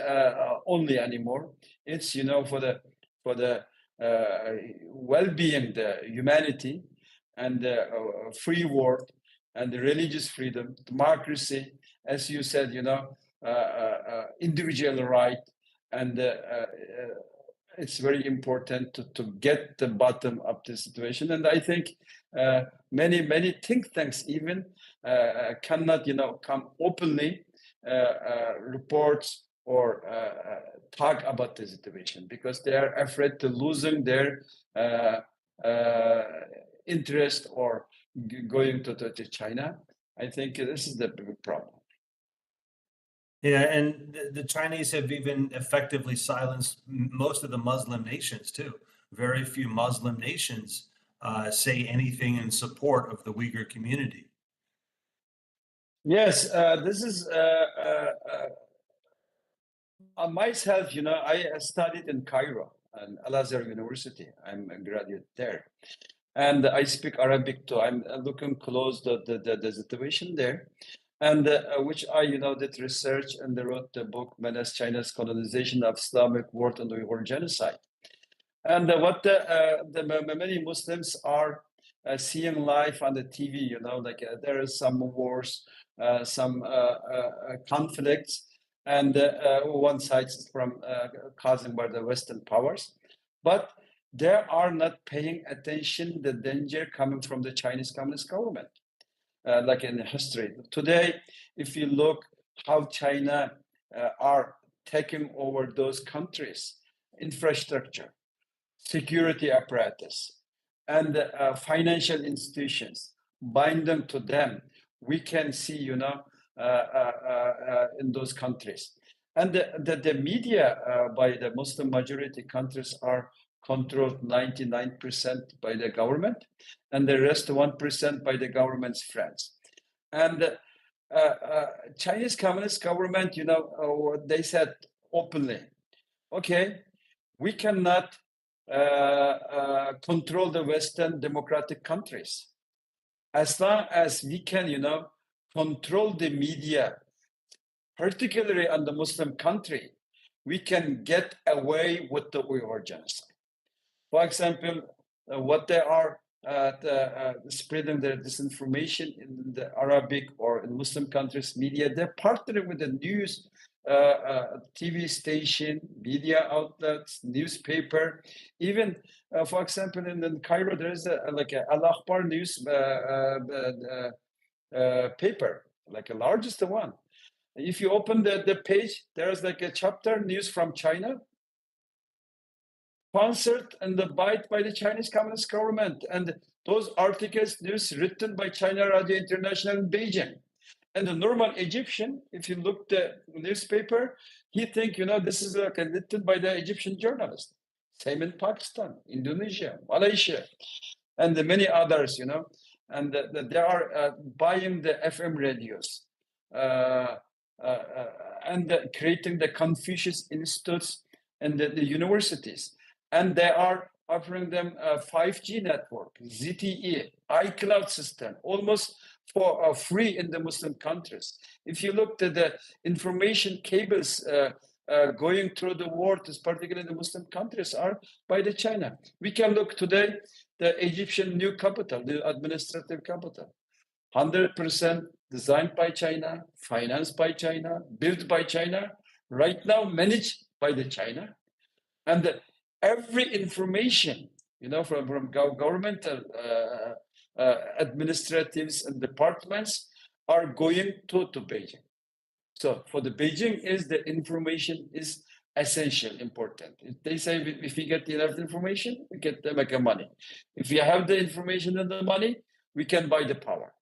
only anymore. It's for the well-being, the humanity, and the free world, and the religious freedom, democracy, as you said, individual right, and it's very important to get the bottom of the situation. And I think many think tanks even cannot come openly reports or talk about the situation, because they are afraid to losing their interest or going to China. I think this is the big problem. Yeah, and the Chinese have even effectively silenced most of the Muslim nations too. Very few Muslim nations say anything in support of the Uyghur community. Yes, this is myself. I studied in Cairo. and Al-Azhar University. I'm a graduate there. And I speak Arabic too. I'm looking close the situation there. And which I, did research and wrote the book, Menace China's Colonization of Islamic World and Uyghur Genocide. And what many Muslims are seeing live on the TV, there is some wars, some conflicts, and one side is from caused by the Western powers, but they are not paying attention the danger coming from the Chinese Communist government, like in history. Today, if you look how China are taking over those countries, infrastructure, security apparatus, and financial institutions, bind them to them, we can see, in those countries. And the media by the Muslim majority countries are controlled 99% by the government, and the rest 1% by the government's friends. And Chinese Communist government, they said openly, okay, we cannot control the Western democratic countries. As long as we can, control the media, particularly on the Muslim country, we can get away with the Uyghur genocide. For example, what they are spreading their disinformation in the Arabic or in Muslim countries media, they're partnering with the news TV station, media outlets, newspaper, even, for example, in Cairo, there is like a Al Akhbar news paper, like the largest one. If you open the page, there's like a chapter, news from China, sponsored and bite by the Chinese Communist government. And those articles, news written by China Radio International in Beijing. And the normal Egyptian, if you look the newspaper, he think, this is like written by the Egyptian journalist. Same in Pakistan, Indonesia, Malaysia, and many others, and they are buying the FM radios and creating the Confucius Institutes and the universities. And they are offering them a 5G network, ZTE, iCloud system, almost for free in the Muslim countries. If you look at the information cables going through the world, particularly the Muslim countries, are by the China. We can look today, the Egyptian new capital, the administrative capital, 100% designed by China, financed by China, built by China, right now managed by the China. And every information, from governmental administratives and departments are going to Beijing. So for the Beijing, the information is essential, important. If they say if we get enough information, we get them like money. If we have the information and the money, we can buy the power.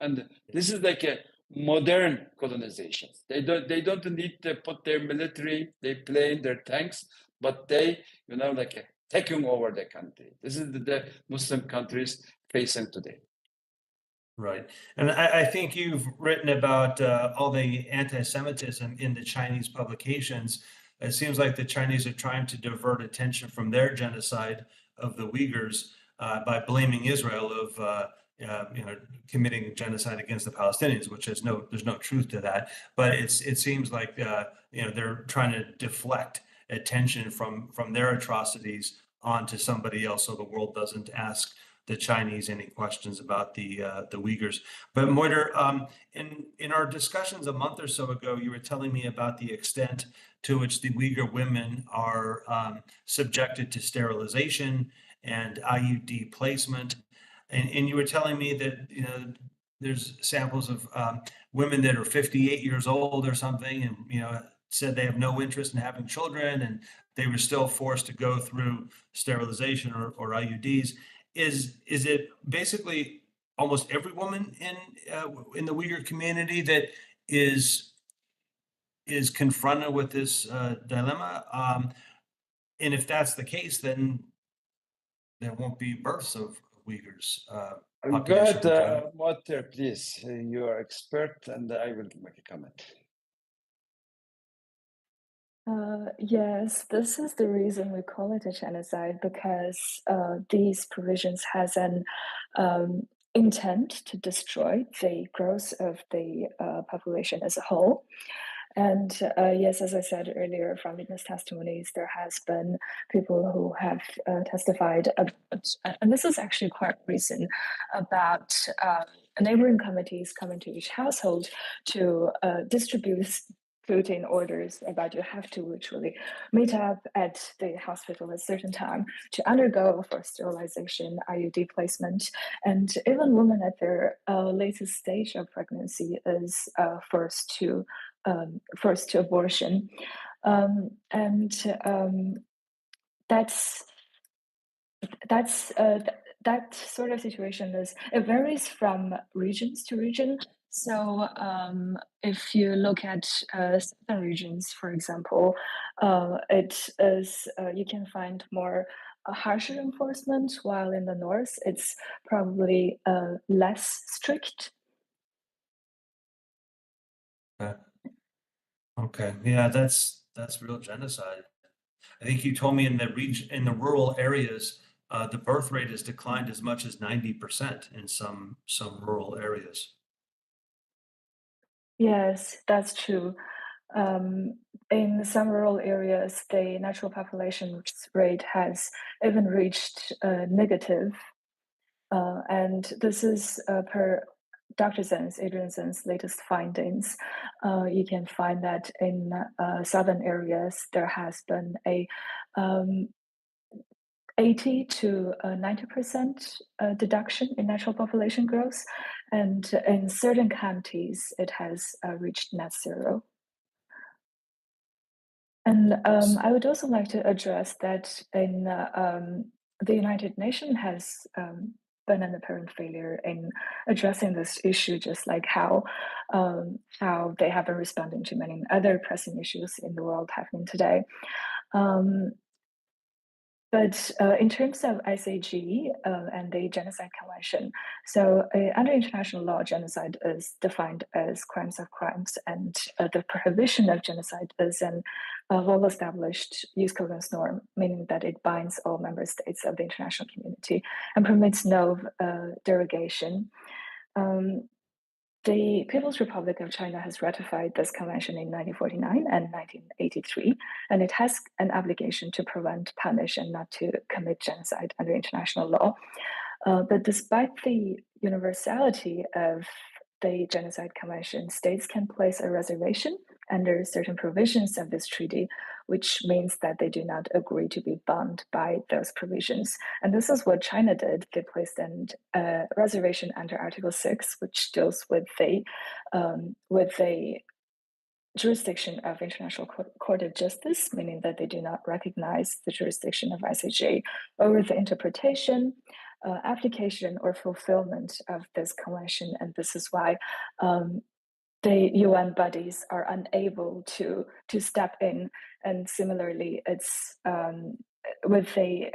And this is like a modern colonization. They don't need to put their military, their plane, their tanks, but they, taking over the country. This is the Muslim countries facing today. Right. And I think you've written about all the anti-Semitism in the Chinese publications. It seems like the Chinese are trying to divert attention from their genocide of the Uyghurs by blaming Israel of committing genocide against the Palestinians, which there's no truth to that. But it seems like they're trying to deflect attention from their atrocities onto somebody else, so the world doesn't ask the Chinese any questions about the Uyghurs. But Moiter, in our discussions a month or so ago, you were telling me about the extent to which the Uyghur women are subjected to sterilization and IUD placement, and you were telling me that there's samples of women that are 58 years old or something, and said they have no interest in having children, and they were still forced to go through sterilization or IUDs. Is it basically almost every woman in the Uyghur community that is confronted with this dilemma? And if that's the case, then there won't be births of Uyghurs. Go ahead, Moiter, please. You are expert, and I will make a comment. Yes, this is the reason we call it a genocide because these provisions has an intent to destroy the growth of the population as a whole. And yes, as I said earlier, from witness testimonies, there has been people who have testified, and this is actually quite recent, about neighboring committees coming to each household to distribute food in orders about you have to literally meet up at the hospital at a certain time to undergo for sterilization, IUD placement, and even women at their latest stage of pregnancy is forced to abortion, and that's that's that sort of situation is it varies from regions to region. So if you look at southern regions, for example, it is you can find more harsher enforcement, while in the north it's probably less strict. Okay. Okay. Yeah, that's real genocide. I think you told me in the region, in the rural areas, the birth rate has declined as much as 90% in some rural areas. Yes, that's true. In some rural areas, the natural population rate has even reached negative. And this is per Dr. Adrian Zen's latest findings. You can find that in southern areas, there has been a 80 to 90% deduction in natural population growth. And in certain counties, it has reached net zero. And I would also like to address that in the United Nations has been an apparent failure in addressing this issue, just like how they have been responding to many other pressing issues in the world happening today. Um, but in terms of ICG and the Genocide Convention, so under international law, genocide is defined as crimes of crimes, and the prohibition of genocide is an well-established use coherence norm, meaning that it binds all member states of the international community and permits no derogation. Um, the People's Republic of China has ratified this convention in 1949 and 1983, and it has an obligation to prevent, punish, and not to commit genocide under international law. But despite the universality of the Genocide Convention, states can place a reservation under certain provisions of this treaty, which means that they do not agree to be bound by those provisions. And this is what China did. They placed a reservation under Article 6, which deals with the jurisdiction of International Court of Justice, meaning that they do not recognize the jurisdiction of ICJ over the interpretation, application, or fulfillment of this convention. And this is why the UN bodies are unable to step in. And similarly, it's with the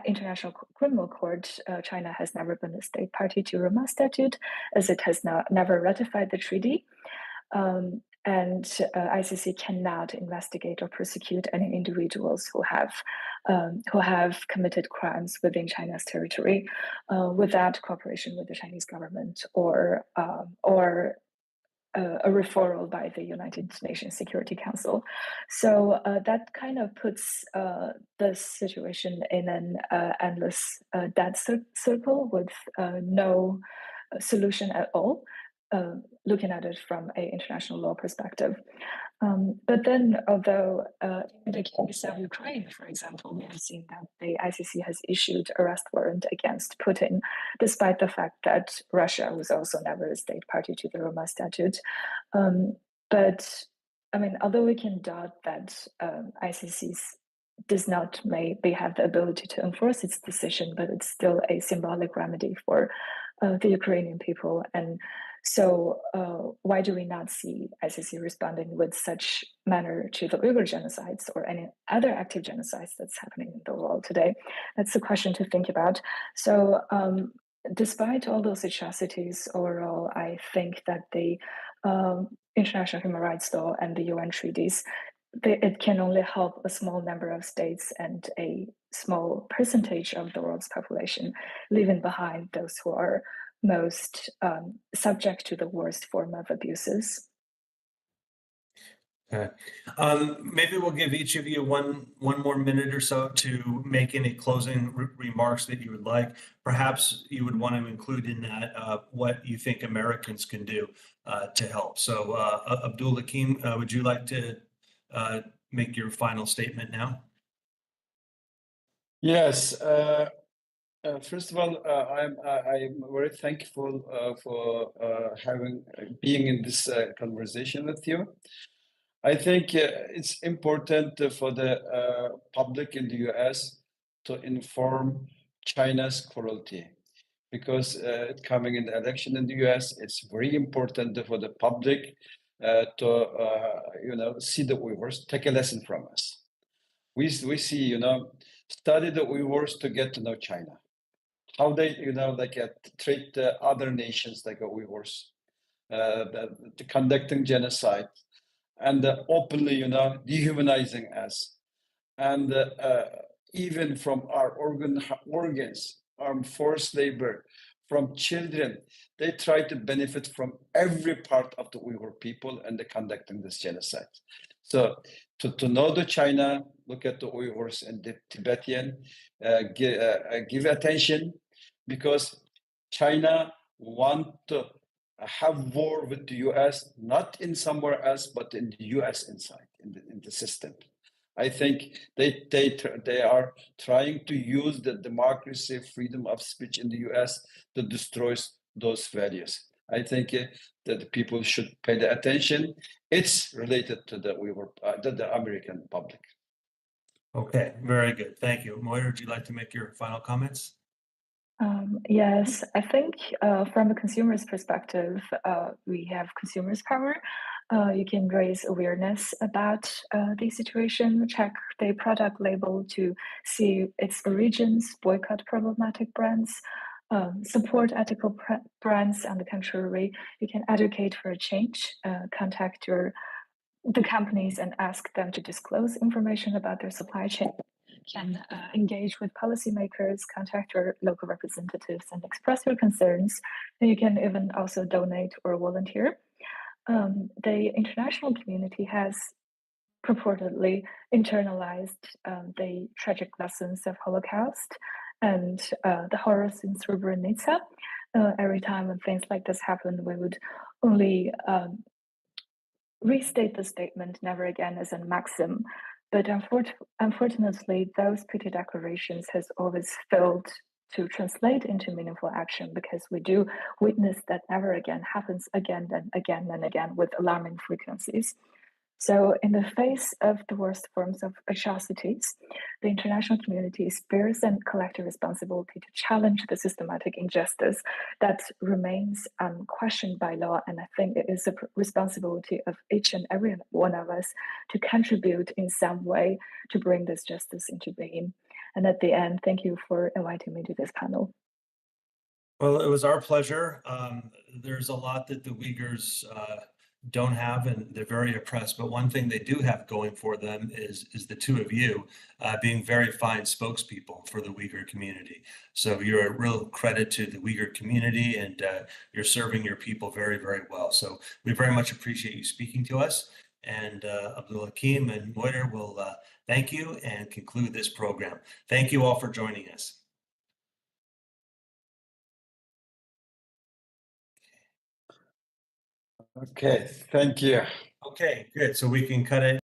International Criminal Court, China has never been a state party to Roma Statute, as it has never ratified the treaty. And ICC cannot investigate or prosecute any individuals who have committed crimes within China's territory without cooperation with the Chinese government or a referral by the United Nations Security Council. So that kind of puts the situation in an endless dead circle with no solution at all. Looking at it from an international law perspective. But then, although in the case of Ukraine, for example, we have seen that the ICC has issued arrest warrant against Putin, despite the fact that Russia was also never a state party to the Roma Statute. But I mean, although we can doubt that ICC does not maybe have the ability to enforce its decision, but it's still a symbolic remedy for the Ukrainian people. And so why do we not see ICC responding with such manner to the Uyghur genocides or any other active genocides that's happening in the world today? That's a question to think about. So despite all those atrocities overall, I think that the international human rights law and the UN treaties it can only help a small number of states and a small percentage of the world's population, leaving behind those who are most subject to the worst form of abuses. Okay. Maybe we'll give each of you one more minute or so to make any closing remarks that you would like. Perhaps you would want to include in that what you think Americans can do to help. So Abdul Hakim, would you like to make your final statement now? Yes. First of all, I'm very thankful for being in this conversation with you. I think it's important for the public in the US to inform China's cruelty, because coming in the election in the US, it's very important for the public to see the Uyghurs, take a lesson from us. We see, study the Uyghurs to get to know China, how they, treat other nations like the Uyghurs, conducting genocide, and openly, dehumanizing us, and even from our organs, armed forced labor, from children, they try to benefit from every part of the Uyghur people, and they're conducting this genocide. So to know the China, look at the Uyghurs and the Tibetan, give attention, because China want to have war with the US, not in somewhere else, but in the US inside, in the system. I think they are trying to use the democracy, freedom of speech in the US to destroy those values. I think that the people should pay the attention. It's related to the American public. Okay, very good. Thank you. Moira, would you like to make your final comments? Yes, I think from a consumer's perspective, we have consumers' power. You can raise awareness about the situation, check the product label to see its origins, boycott problematic brands, support ethical brands. On the contrary, you can advocate for a change, contact the companies and ask them to disclose information about their supply chain, can engage with policymakers, contact your local representatives and express your concerns. And you can even also donate or volunteer. The international community has purportedly internalized the tragic lessons of Holocaust and the horrors in Srebrenica. Every time when things like this happen, we would only restate the statement "never again" as a maxim. But unfortunately, those petty declarations has always failed to translate into meaningful action, because we do witness that never again happens again and again and again with alarming frequencies. So in the face of the worst forms of atrocities, the international community bears a collective responsibility to challenge the systematic injustice that remains unquestioned by law. And I think it is a responsibility of each and every one of us to contribute in some way to bring this justice into being. And at the end, thank you for inviting me to this panel. Well, it was our pleasure. There's a lot that the Uyghurs don't have, and they're very oppressed. But one thing they do have going for them is the two of you being very fine spokespeople for the Uyghur community. So you're a real credit to the Uyghur community, and you're serving your people very, very well. So we very much appreciate you speaking to us. And Abdul Hakim and Moira will thank you and conclude this program. Thank you all for joining us. Okay, thank you. Okay, good. So we can cut it.